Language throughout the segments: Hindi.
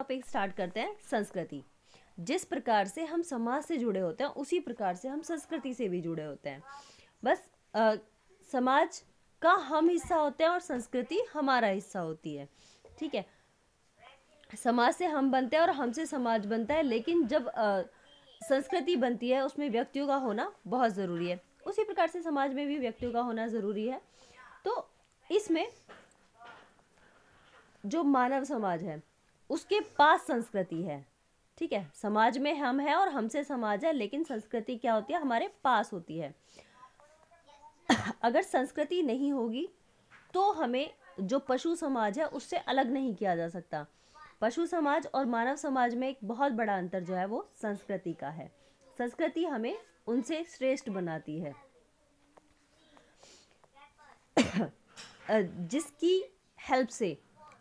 टॉपिक स्टार्ट करते हैं संस्कृति। जिस प्रकार से हम समाज से जुड़े होते हैं उसी प्रकार से हम संस्कृति से भी जुड़े होते हैं। बस समाज का हम हिस्सा होते हैं और संस्कृति हमारा हिस्सा होती है। ठीक है, समाज से हम बनते हैं और हमसे समाज बनता है, लेकिन जब संस्कृति बनती है उसमें व्यक्तियों का होना बहुत ज़रूरी है। उसी प्रकार से समाज में भी व्यक्तियों का होना ज़रूरी है। तो इसमें जो मानव समाज है उसके पास संस्कृति है। ठीक है, समाज में हम हैं और हमसे समाज है, लेकिन संस्कृति क्या होती है, हमारे पास होती है। अगर संस्कृति नहीं होगी तो हमें जो पशु समाज है उससे अलग नहीं किया जा सकता। पशु समाज और मानव समाज में एक बहुत बड़ा अंतर जो है वो संस्कृति का है। संस्कृति हमें उनसे श्रेष्ठ बनाती है, जिसकी हेल्प से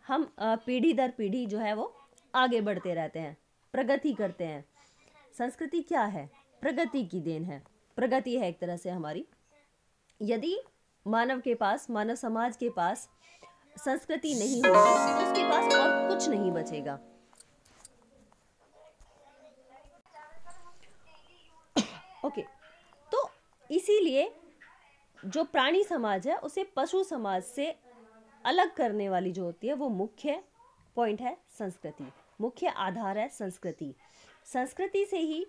हम पीढ़ी दर पीढ़ी जो है वो आगे बढ़ते रहते हैं, प्रगति करते हैं। संस्कृति क्या है, प्रगति की देन है, प्रगति है एक तरह से हमारी। यदि मानव के पास, मानव समाज के पास संस्कृति नहीं होगी तो उसके पास और कुछ नहीं बचेगा। ओके, तो इसीलिए जो प्राणी समाज है उसे पशु समाज से अलग करने वाली जो होती है वो मुख्य पॉइंट है संस्कृति, मुख्य आधार है संस्कृति। संस्कृति से ही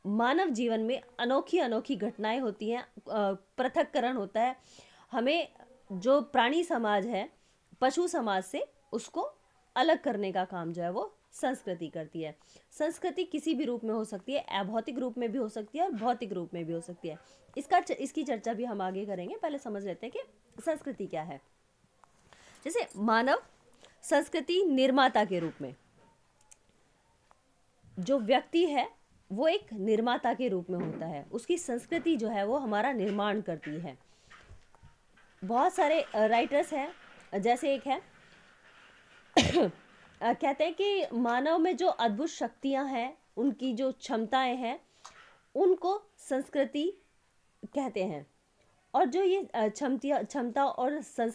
मानव जीवन में अनोखी अनोखी घटनाएं होती हैं, पृथक्करण होता है। हमें जो प्राणी समाज है पशु समाज से उसको अलग करने का काम जो है वो संस्कृति करती है। संस्कृति किसी भी रूप में हो सकती है, अभौतिक रूप में भी हो सकती है और भौतिक रूप में भी हो सकती है। इसकी चर्चा भी हम आगे करेंगे। पहले समझ लेते हैं कि संस्कृति क्या है। जैसे मानव संस्कृति निर्माता के रूप में, जो व्यक्ति है वो एक निर्माता के रूप में होता है, उसकी संस्कृति जो है वो हमारा निर्माण करती है। बहुत सारे राइटर्स हैं, जैसे एक है कहते हैं कि मानव में जो अद्भुत शक्तियां हैं, उनकी जो क्षमताएं हैं, उनको संस्कृति कहते हैं। और जो ये क्षमता और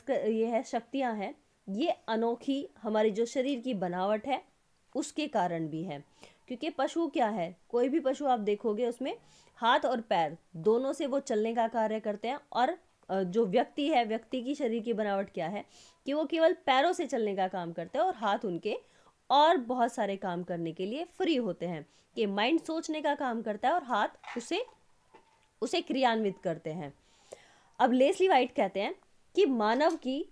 ये है शक्तियां हैं, ये अनोखी हमारी जो शरीर की बनावट है उसके कारण भी है। क्योंकि पशु क्या है, कोई भी पशु आप देखोगे उसमें हाथ और पैर दोनों से वो चलने का कार्य करते हैं। और जो व्यक्ति है, व्यक्ति की शरीर की बनावट क्या है कि वो केवल पैरों से चलने का काम करते हैं और हाथ उनके और बहुत सारे काम करने के लिए फ्री होते हैं। कि माइंड सोचने का काम करता है और हाथ उसे क्रियान्वित करते हैं। अब लेस्ली वाइट कहते हैं कि मानव की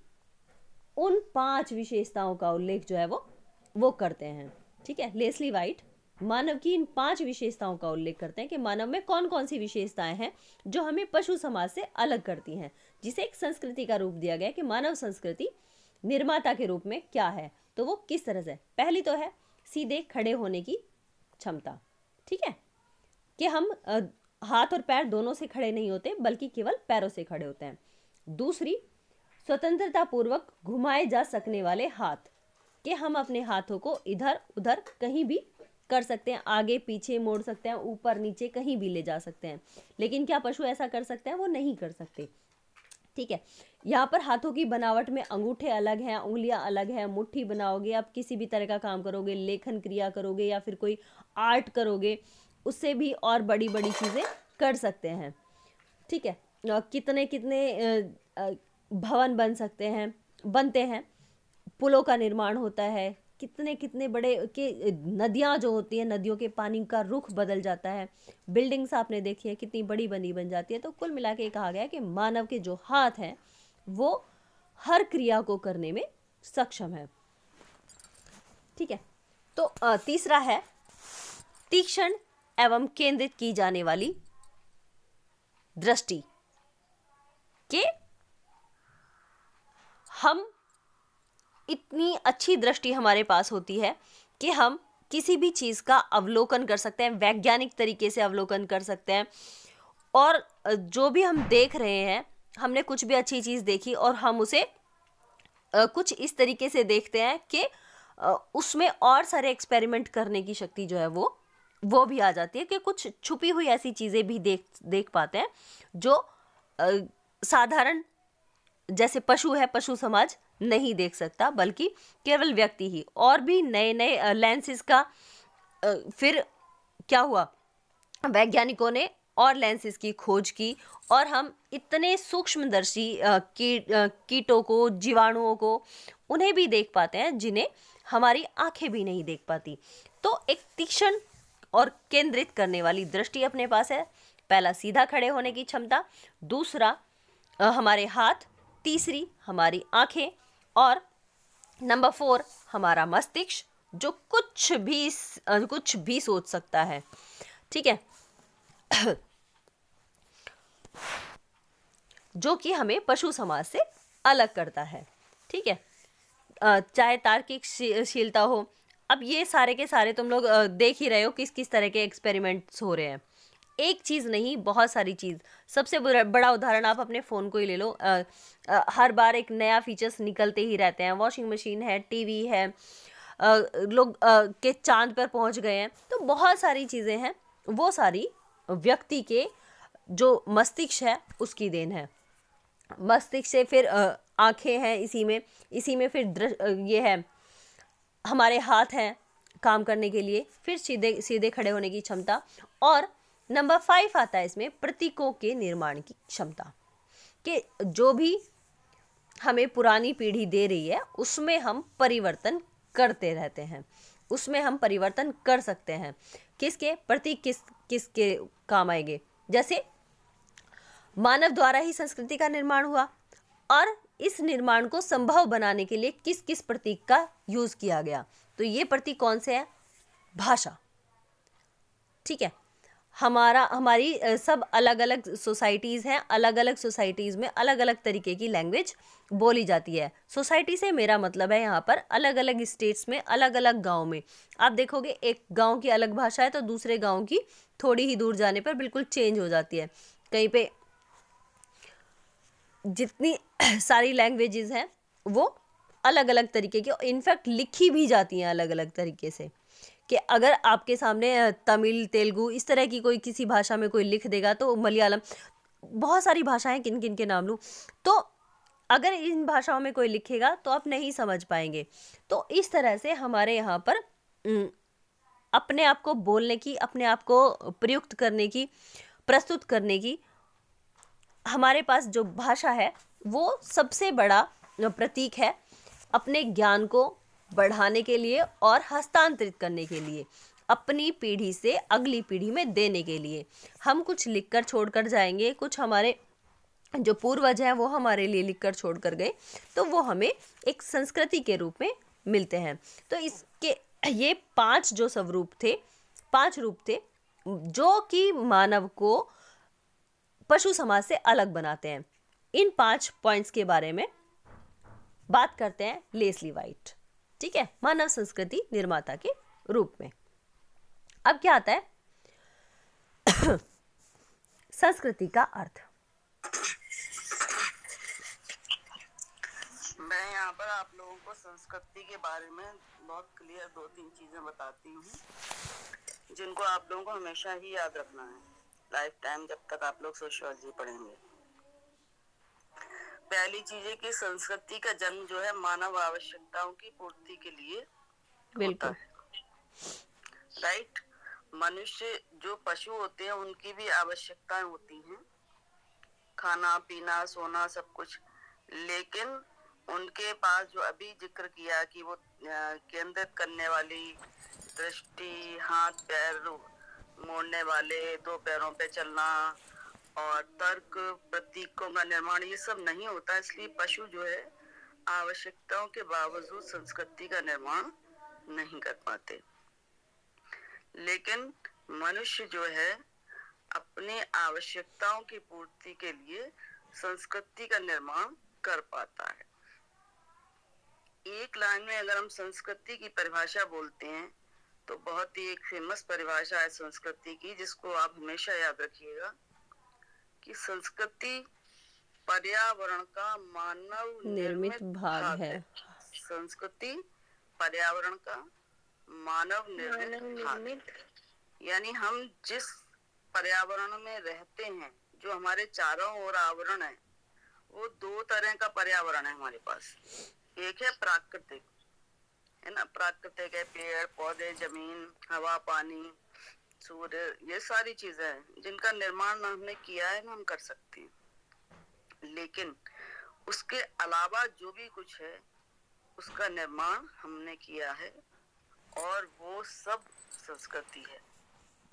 उन 5 विशेषताओं का उल्लेख जो है वो करते हैं। ठीक है, लेस्ली वाइट मानव की इन 5 विशेषताओं का उल्लेख करते हैं कि मानव में कौन कौन सी विशेषताएं हैं जो हमें पशु समाज से अलग करती हैं, जिसे एक संस्कृति का रूप दिया गया कि मानव संस्कृति निर्माता के रूप में क्या है। तो वो किस तरह से, पहली तो है सीधे खड़े होने की क्षमता। ठीक है, कि हम हाथ और पैर दोनों से खड़े नहीं होते बल्कि केवल पैरों से खड़े होते हैं। दूसरी, स्वतंत्रता पूर्वक घुमाए जा सकने वाले हाथ, कि हम अपने हाथों को इधर उधर कहीं भी कर सकते हैं, आगे पीछे मोड़ सकते हैं, ऊपर नीचे कहीं भी ले जा सकते हैं। लेकिन क्या पशु ऐसा कर सकते हैं? वो नहीं कर सकते। ठीक है, यहाँ पर हाथों की बनावट में अंगूठे अलग हैं, उंगलियां अलग हैं। मुट्ठी बनाओगे, आप किसी भी तरह का काम करोगे, लेखन क्रिया करोगे या फिर कोई आर्ट करोगे, उससे भी और बड़ी बड़ी चीज़ें कर सकते हैं। ठीक है, कितने कितने भवन बनते हैं, पुलों का निर्माण होता है, कितने कितने बड़े के नदियाँ जो होती हैं, नदियों के पानी का रुख बदल जाता है। बिल्डिंग्स आपने देखी है कितनी बड़ी बन जाती है। तो कुल मिला के कहा गया है कि मानव के जो हाथ हैं वो हर क्रिया को करने में सक्षम है। ठीक है, तो तीसरा है तीक्ष्ण एवं केंद्रित की जाने वाली दृष्टि, कि हम इतनी अच्छी दृष्टि हमारे पास होती है कि हम किसी भी चीज़ का अवलोकन कर सकते हैं, वैज्ञानिक तरीके से अवलोकन कर सकते हैं। और जो भी हम देख रहे हैं, हमने कुछ भी अच्छी चीज़ देखी और हम उसे कुछ इस तरीके से देखते हैं कि उसमें और सारे एक्सपेरिमेंट करने की शक्ति जो है वो भी आ जाती है। कि कुछ छुपी हुई ऐसी चीज़ें भी देख पाते हैं जो साधारण जैसे पशु है, पशु समाज नहीं देख सकता, बल्कि केवल व्यक्ति ही। और भी नए नए लेंसेज का फिर क्या हुआ, वैज्ञानिकों ने और लेंसेज की खोज की, और हम इतने सूक्ष्मदर्शी कीटों को, जीवाणुओं को, उन्हें भी देख पाते हैं जिन्हें हमारी आंखें भी नहीं देख पाती। तो एक तीक्ष्ण और केंद्रित करने वाली दृष्टि अपने पास है। पहला, सीधा खड़े होने की क्षमता। दूसरा, हमारे हाथ। तीसरी, हमारी आंखें। और नंबर 4, हमारा मस्तिष्क, जो कुछ भी सोच सकता है। ठीक है, जो कि हमें पशु समाज से अलग करता है। ठीक है, चाहे तार्किक शीलता हो। अब ये सारे के सारे तुम लोग देख ही रहे हो किस किस तरह के एक्सपेरिमेंट्स हो रहे हैं। एक चीज़ नहीं, बहुत सारी चीज़। सबसे बड़ा उदाहरण आप अपने फ़ोन को ही ले लो। हर बार एक नया फीचर्स निकलते ही रहते हैं। वॉशिंग मशीन है, टीवी है, लोग के चांद पर पहुंच गए हैं। तो बहुत सारी चीज़ें हैं, वो सारी व्यक्ति के जो मस्तिष्क है उसकी देन है। मस्तिष्क से फिर आंखें हैं, इसी में फिर ये है, हमारे हाथ हैं काम करने के लिए, फिर सीधे सीधे खड़े होने की क्षमता। और नंबर 5 आता है इसमें प्रतीकों के निर्माण की क्षमता, कि जो भी हमें पुरानी पीढ़ी दे रही है उसमें हम परिवर्तन करते रहते हैं, उसमें हम परिवर्तन कर सकते हैं। किसके प्रतीक किसके काम आएंगे? जैसे मानव द्वारा ही संस्कृति का निर्माण हुआ, और इस निर्माण को संभव बनाने के लिए किस किस प्रतीक का यूज किया गया। तो ये प्रतीक कौन से हैं? भाषा। ठीक है, हमारी सब अलग अलग सोसाइटीज़ हैं, अलग अलग सोसाइटीज़ में अलग अलग तरीके की लैंग्वेज बोली जाती है। सोसाइटी से मेरा मतलब है यहाँ पर अलग अलग स्टेट्स में, अलग अलग गांव में। आप देखोगे एक गांव की अलग भाषा है तो दूसरे गांव की थोड़ी ही दूर जाने पर बिल्कुल चेंज हो जाती है। कहीं पे जितनी सारी लैंग्वेजेस हैं वो अलग अलग तरीके की, इनफैक्ट लिखी भी जाती हैं अलग अलग तरीके से। कि अगर आपके सामने तमिल, तेलुगु इस तरह की कोई किसी भाषा में कोई लिख देगा, तो मलयालम, बहुत सारी भाषाएं, किन किन के नाम लूँ, तो अगर इन भाषाओं में कोई लिखेगा तो आप नहीं समझ पाएंगे। तो इस तरह से हमारे यहाँ पर अपने आप को बोलने की, अपने आप को प्रयुक्त करने की, प्रस्तुत करने की, हमारे पास जो भाषा है वो सबसे बड़ा प्रतीक है अपने ज्ञान को बढ़ाने के लिए और हस्तांतरित करने के लिए, अपनी पीढ़ी से अगली पीढ़ी में देने के लिए। हम कुछ लिखकर छोड़कर जाएंगे, कुछ हमारे जो पूर्वज हैं वो हमारे लिए लिखकर छोड़कर गए, तो वो हमें एक संस्कृति के रूप में मिलते हैं। तो इसके ये 5 जो स्वरूप थे, 5 रूप थे जो कि मानव को पशु समाज से अलग बनाते हैं। इन 5 पॉइंट्स के बारे में बात करते हैं लेस्ली वाइट। ठीक है, मानव संस्कृति निर्माता के रूप में। अब क्या आता है संस्कृति का अर्थ। मैं यहाँ पर आप लोगों को संस्कृति के बारे में बहुत क्लियर 2-3 चीजें बताती हूँ, जिनको आप लोगों को हमेशा ही याद रखना है लाइफ टाइम, जब तक आप लोग सोशियोलॉजी पढ़ेंगे। पहली चीज है कि संस्कृति का जन्म जो है मानव आवश्यकताओं की पूर्ति के लिए होता है। राइट, मनुष्य जो पशु होते हैं उनकी भी आवश्यकताएं होती हैं, खाना पीना सोना सब कुछ, लेकिन उनके पास जो अभी जिक्र किया कि वो केंद्रित करने वाली दृष्टि, हाथ पैर मोड़ने वाले, 2 पैरों पे चलना और तर्क, प्रतीकों का निर्माण, ये सब नहीं होता। इसलिए पशु जो है आवश्यकताओं के बावजूद संस्कृति का निर्माण नहीं कर पाते, लेकिन मनुष्य जो है अपने आवश्यकताओं की पूर्ति के लिए संस्कृति का निर्माण कर पाता है। एक लाइन में अगर हम संस्कृति की परिभाषा बोलते हैं तो बहुत ही एक फेमस परिभाषा है संस्कृति की, जिसको आप हमेशा याद रखिएगा कि संस्कृति पर्यावरण का मानव निर्मित भाग है। संस्कृति पर्यावरण का मानव निर्मित भाग, यानी हम जिस पर्यावरण में रहते हैं, जो हमारे चारों ओर आवरण है, वो 2 तरह का पर्यावरण है हमारे पास। एक है प्राकृतिक, है ना, प्राकृतिक है पेड़ पौधे, जमीन, हवा, पानी, सूर्य, ये सारी चीजें हैं जिनका निर्माण हमने किया है ना, हम कर सकते हैं। लेकिन उसके अलावा जो भी कुछ है उसका निर्माण हमने किया है, और वो सब संस्कृति है।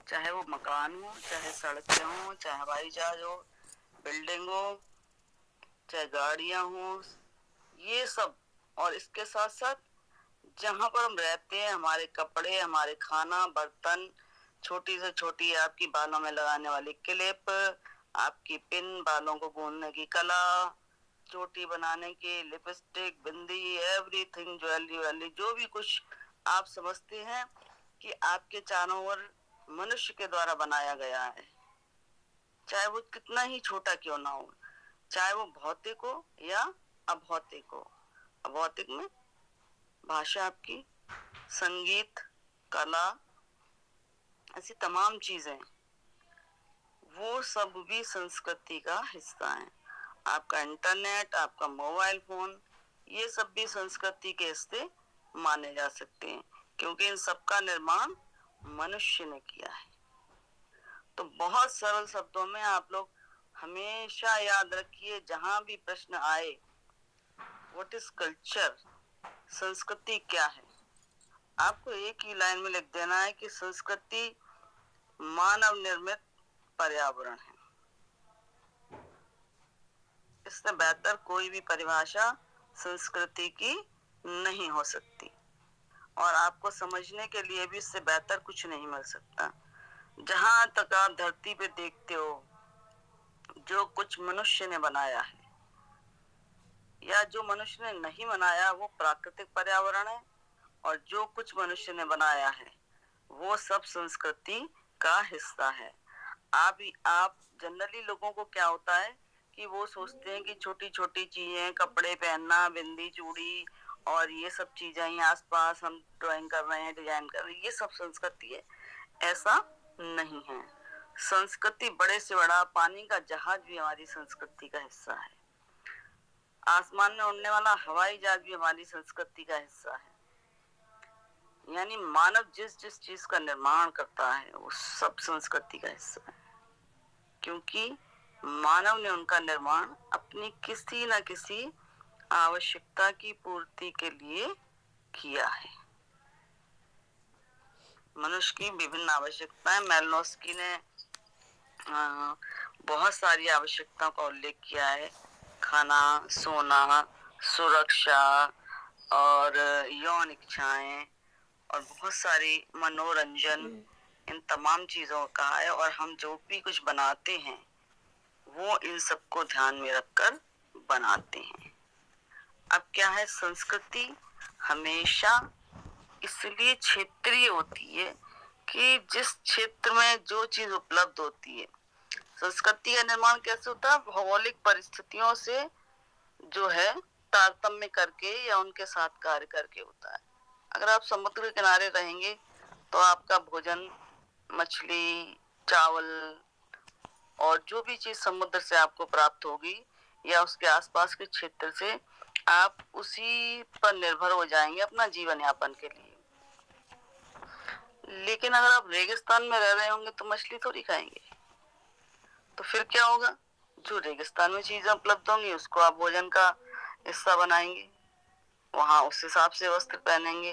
चाहे वो मकान हो, चाहे सड़कें हो, चाहे हवाई जहाज हो, बिल्डिंग हो, चाहे गाड़ियां हो, ये सब। और इसके साथ साथ जहाँ पर हम रहते हैं, हमारे कपड़े, हमारे खाना, बर्तन, छोटी से छोटी आपकी बालों में लगाने वाली क्लिप, आपकी पिन, बालों को गूंथने की कला, चोटी बनाने की लिपस्टिक, बिंदी, एवरीथिंग, ज्वेलरी वैली, जो भी कुछ आप समझते हैं कि आपके चारों ओर मनुष्य के द्वारा बनाया गया है, चाहे वो कितना ही छोटा क्यों ना हो, चाहे वो भौतिक हो या अभौतिक हो। अभौतिक में भाषा आपकी, संगीत, कला, ऐसी तमाम चीजें, वो सब भी संस्कृति का हिस्सा है। आपका इंटरनेट, आपका मोबाइल फोन, ये सब भी संस्कृति के हिस्से माने जा सकते हैं, क्योंकि इन सब का निर्माण मनुष्य ने किया है। तो बहुत सरल शब्दों में आप लोग हमेशा याद रखिए, जहां भी प्रश्न आए, व्हाट इज कल्चर, संस्कृति क्या है, आपको एक ही लाइन में लिख देना है कि संस्कृति मानव निर्मित पर्यावरण है। इससे बेहतर कोई भी परिभाषा संस्कृति की नहीं हो सकती, और आपको समझने के लिए भी इससे बेहतर कुछ नहीं मिल सकता। जहां तक आप धरती पे देखते हो, जो कुछ मनुष्य ने बनाया है या जो मनुष्य ने नहीं बनाया, वो प्राकृतिक पर्यावरण है, और जो कुछ मनुष्य ने बनाया है वो सब संस्कृति का हिस्सा है। आप जनरली लोगों को क्या होता है कि वो सोचते हैं कि छोटी छोटी चीजें, कपड़े पहनना, बिंदी, चूड़ी और ये सब चीजें ही आसपास हम ड्राइंग कर रहे हैं, डिजाइन कर रहे हैं, ये सब संस्कृति है। ऐसा नहीं है। संस्कृति बड़े से बड़ा पानी का जहाज भी हमारी संस्कृति का हिस्सा है। आसमान में उड़ने वाला हवाई जहाज भी हमारी संस्कृति का हिस्सा है। यानी मानव जिस जिस चीज का निर्माण करता है वो सब संस्कृति का हिस्सा है, क्योंकि मानव ने उनका निर्माण अपनी किसी न किसी आवश्यकता की पूर्ति के लिए किया है। मनुष्य की विभिन्न आवश्यकताएं, मैलिनोव्स्की ने बहुत सारी आवश्यकताओं का उल्लेख किया है। खाना, सोना, सुरक्षा और यौन इच्छाएं और बहुत सारी मनोरंजन, इन तमाम चीजों का कहा है। और हम जो भी कुछ बनाते हैं वो इन सबको ध्यान में रखकर बनाते हैं। अब क्या है, संस्कृति हमेशा इसलिए क्षेत्रीय होती है कि जिस क्षेत्र में जो चीज उपलब्ध होती है। संस्कृति का निर्माण कैसे होता है, भौगोलिक परिस्थितियों से जो है तारतम्य करके या उनके साथ कार्य करके होता है। अगर आप समुद्र के किनारे रहेंगे तो आपका भोजन मछली, चावल और जो भी चीज समुद्र से आपको प्राप्त होगी या उसके आसपास के क्षेत्र से, आप उसी पर निर्भर हो जाएंगे अपना जीवन यापन के लिए। लेकिन अगर आप रेगिस्तान में रह रहे होंगे तो मछली थोड़ी खाएंगे। तो फिर क्या होगा, जो रेगिस्तान में चीजें उपलब्ध होंगी उसको आप भोजन का हिस्सा बनाएंगे, वहां उस हिसाब से वस्त्र पहनेंगे।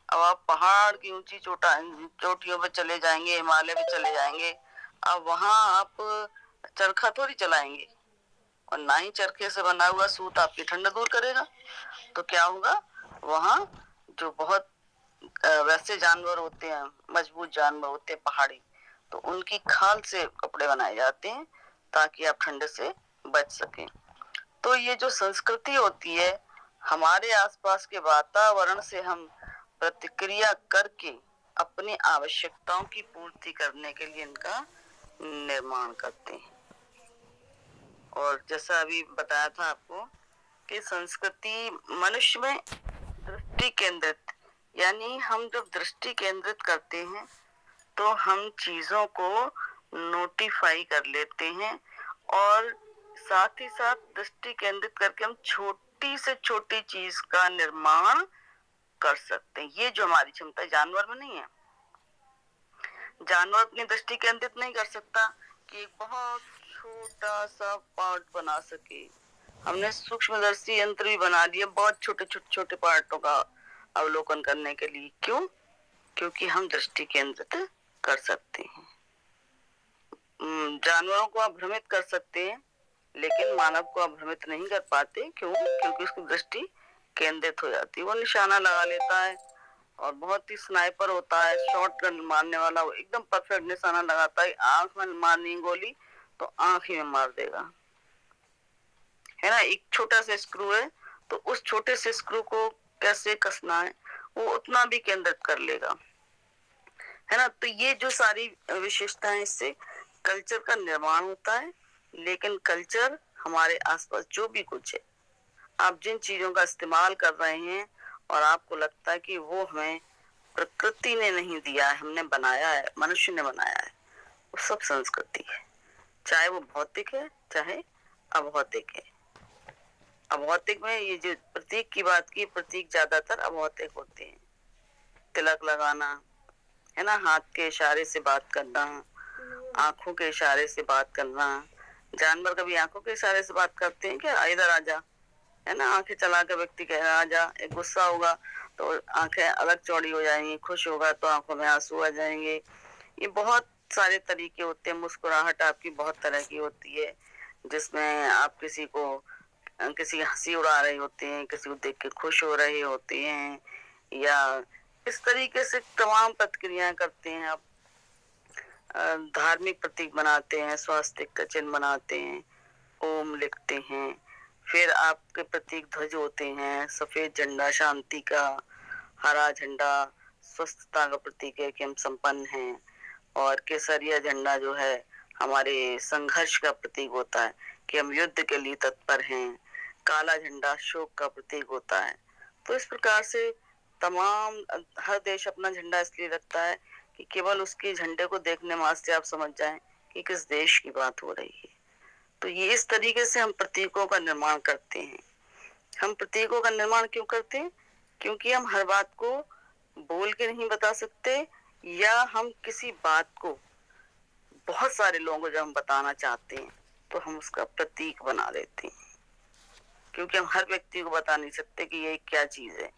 अब आप पहाड़ की ऊंची चोटियों पे चले जाएंगे, हिमालय पे चले जाएंगे, अब वहां आप चरखा थोड़ी चलाएंगे, और ना ही चरखे से बना हुआ सूत आपकी ठंड दूर करेगा। तो क्या होगा, वहां जो बहुत वैसे जानवर होते हैं, मजबूत जानवर होते हैं पहाड़ी, तो उनकी खाल से कपड़े बनाए जाते हैं ताकि आप ठंड से बच सकें। तो ये जो संस्कृति होती है, हमारे आसपास के वातावरण से हम प्रतिक्रिया करके अपनी आवश्यकताओं की पूर्ति करने के लिए इनका निर्माण करते हैं। और जैसा अभी बताया था आपको कि संस्कृति मनुष्य में दृष्टि केंद्रित, यानी हम जब दृष्टि केंद्रित करते हैं तो हम चीजों को नोटिफाई कर लेते हैं, और साथ ही साथ दृष्टि केंद्रित करके हम छोटी से छोटी चीज का निर्माण कर सकते हैं। ये जो हमारी क्षमता जानवर में नहीं है। जानवर अपनी दृष्टि केंद्रित नहीं कर सकता कि एक बहुत छोटा सा पार्ट बना सके। हमने सूक्ष्मदर्शी यंत्र भी बना दिए बहुत छोटे छोटे छोटे पार्टों का अवलोकन करने के लिए। क्यों? क्योंकि हम दृष्टि केंद्रित कर सकते हैं। जानवरों को आप भ्रमित कर सकते हैं, लेकिन मानव को आप भ्रमित नहीं कर पाते। क्यों? क्योंकि उसकी दृष्टि केंद्रित हो जाती है। वो निशाना लगा लेता है और बहुत ही स्नाइपर होता है, शॉर्ट गन मारने वाला। वो एकदम परफेक्ट निशाना लगाता है। आंख में मारनी गोली तो आंख ही में मार देगा, है ना। एक छोटा सा स्क्रू है तो उस छोटे से स्क्रू को कैसे कसना है वो उतना भी केंद्रित कर लेगा, है ना। तो ये जो सारी विशेषताएं, इससे कल्चर का निर्माण होता है। लेकिन कल्चर हमारे आसपास जो भी कुछ है, आप जिन चीजों का इस्तेमाल कर रहे हैं और आपको लगता है कि वो हमें प्रकृति ने नहीं दिया है, हमने बनाया है, मनुष्य ने बनाया है, वो सब संस्कृति है। चाहे वो भौतिक है चाहे अभौतिक है। अभौतिक में ये जो प्रतीक की बात की, प्रतीक ज्यादातर अभौतिक होते हैं। तिलक लगाना, है ना, हाथ के इशारे से बात करना, आंखों के इशारे से बात करना। जानवर कभी आंखों के इशारे से बात करते हैं क्या? इधर आ जा, है ना। आंखें चला कर व्यक्ति कह रहा आ जा। एक गुस्सा होगा तो आंखें अलग चौड़ी हो जाएंगी, खुश होगा तो आंखों में आंसू आ जाएंगे। ये बहुत सारे तरीके होते हैं। मुस्कुराहट आपकी बहुत तरह की होती है, जिसमें आप किसी की हंसी उड़ा रहे होते हैं, किसी को देख के खुश हो रहे होते हैं, या इस तरीके से तमाम प्रतिक्रियाएं करते हैं आप। धार्मिक प्रतीक बनाते हैं, स्वास्तिक का चिन्ह बनाते हैं, ओम लिखते हैं। फिर आपके प्रतीक ध्वज होते हैं, सफेद झंडा शांति का, हरा झंडा स्वस्थता का प्रतीक है कि हम संपन्न हैं, और केसरिया झंडा जो है हमारे संघर्ष का प्रतीक होता है कि हम युद्ध के लिए तत्पर हैं। काला झंडा शोक का प्रतीक होता है। तो इस प्रकार से तमाम हर देश अपना झंडा इसलिए रखता है कि केवल उसके झंडे को देखने मात्र से आप समझ जाएं कि किस देश की बात हो रही है। तो ये इस तरीके से हम प्रतीकों का निर्माण करते हैं। हम प्रतीकों का निर्माण क्यों करते हैं? क्योंकि हम हर बात को बोल के नहीं बता सकते, या हम किसी बात को बहुत सारे लोगों को जब हम बताना चाहते हैं तो हम उसका प्रतीक बना देते हैं। क्योंकि हम हर व्यक्ति को बता नहीं सकते कि ये क्या चीज है।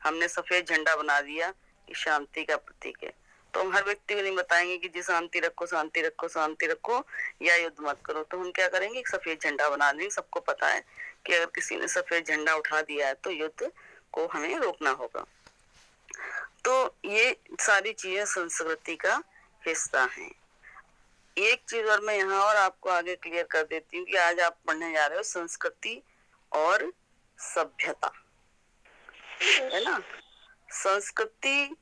हमने सफेद झंडा बना दिया कि शांति का प्रतीक है, तो हम हर व्यक्ति को नहीं बताएंगे कि जी शांति रखो शांति रखो शांति रखो या युद्ध मत करो। तो हम क्या करेंगे, एक सफेद झंडा बना देंगे। सबको पता है कि अगर किसी ने सफेद झंडा उठा दिया है तो युद्ध को हमें रोकना होगा। तो ये सारी चीजें संस्कृति का हिस्सा हैं। एक चीज और मैं यहाँ और आपको आगे क्लियर कर देती हूँ कि आज आप पढ़ने जा रहे हो संस्कृति और सभ्यता, है ना। संस्कृति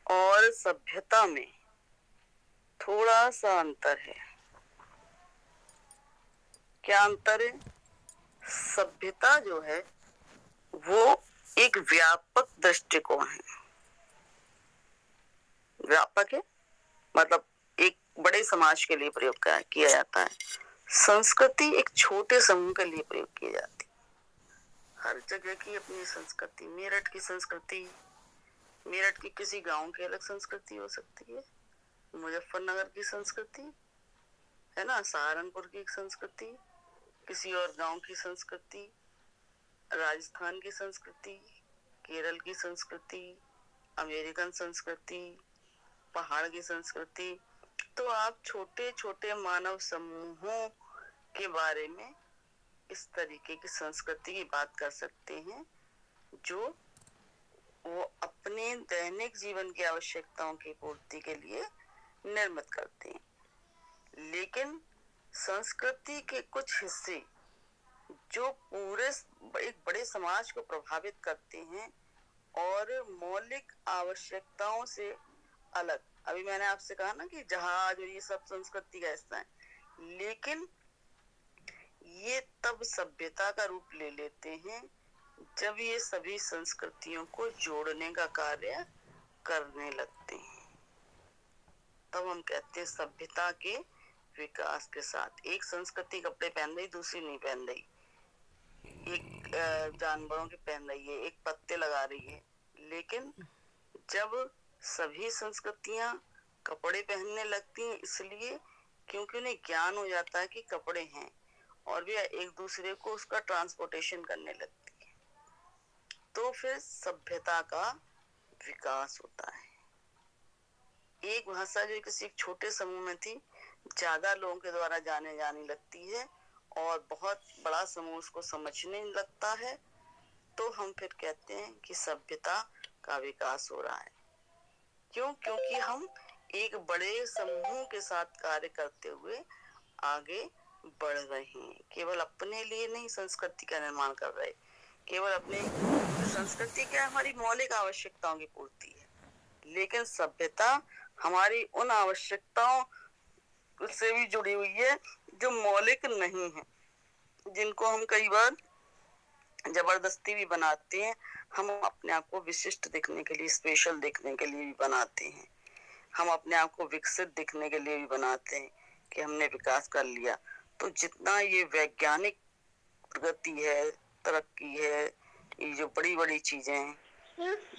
और सभ्यता में थोड़ा सा अंतर है। क्या अंतर है? सभ्यता जो है वो एक व्यापक दृष्टिकोण है। व्यापक है मतलब एक बड़े समाज के लिए प्रयोग किया जाता है। संस्कृति एक छोटे समूह के लिए प्रयोग की जाती है। हर जगह की अपनी संस्कृति। मेरठ की संस्कृति, मेरठ की किसी गांव की अलग संस्कृति हो सकती है। मुजफ्फरनगर की संस्कृति, है ना, सहारनपुर की एक संस्कृति, किसी और गांव की संस्कृति, राजस्थान की संस्कृति, केरल की संस्कृति, अमेरिकन संस्कृति, पहाड़ की संस्कृति। तो आप छोटे छोटे मानव समूहों के बारे में इस तरीके की संस्कृति की बात कर सकते हैं जो वो अपने दैनिक जीवन की आवश्यकताओं की पूर्ति के लिए निर्मित करते हैं। लेकिन संस्कृति के कुछ हिस्से जो पूरे एक बड़े समाज को प्रभावित करते हैं और मौलिक आवश्यकताओं से अलग, अभी मैंने आपसे कहा ना कि जहाज और ये सब संस्कृति का हिस्सा है, लेकिन ये तब सभ्यता का रूप ले लेते हैं जब ये सभी संस्कृतियों को जोड़ने का कार्य करने लगते हैं। तब हम कहते हैं सभ्यता के विकास के साथ एक संस्कृति कपड़े पहन रही, दूसरी नहीं पहन रही। एक जानवरों के पहन रही है, एक पत्ते लगा रही है। लेकिन जब सभी संस्कृतियां कपड़े पहनने लगती हैं, इसलिए क्योंकि उन्हें ज्ञान हो जाता है कि कपड़े हैं, और वे एक दूसरे को उसका ट्रांसपोर्टेशन करने लगती है, तो फिर सभ्यता का विकास होता है। एक भाषा जो किसी छोटे समूह में थी, ज्यादा लोगों के द्वारा जाने लगती है और बहुत बड़ा समूह उसको समझने लगता है, तो हम फिर कहते हैं कि सभ्यता का विकास हो रहा है। क्यों? क्योंकि हम एक बड़े समूह के साथ कार्य करते हुए आगे बढ़ रहे हैं। केवल अपने लिए नहीं संस्कृति का निर्माण कर रहे, केवल अपने संस्कृति क्या, हमारी मौलिक आवश्यकताओं की पूर्ति है, लेकिन सभ्यता हमारी उन आवश्यकताओं से भी जुड़ी हुई है जो मौलिक नहीं है, जिनको हम कई बार जबरदस्ती भी बनाते हैं। हम अपने आप को विशिष्ट दिखने के लिए, स्पेशल दिखने के लिए भी बनाते हैं। हम अपने आप को विकसित दिखने के लिए भी बनाते हैं कि हमने विकास कर लिया। तो जितना ये वैज्ञानिक प्रगति है, तरक्की है, ये जो बड़ी बड़ी चीजें हैं,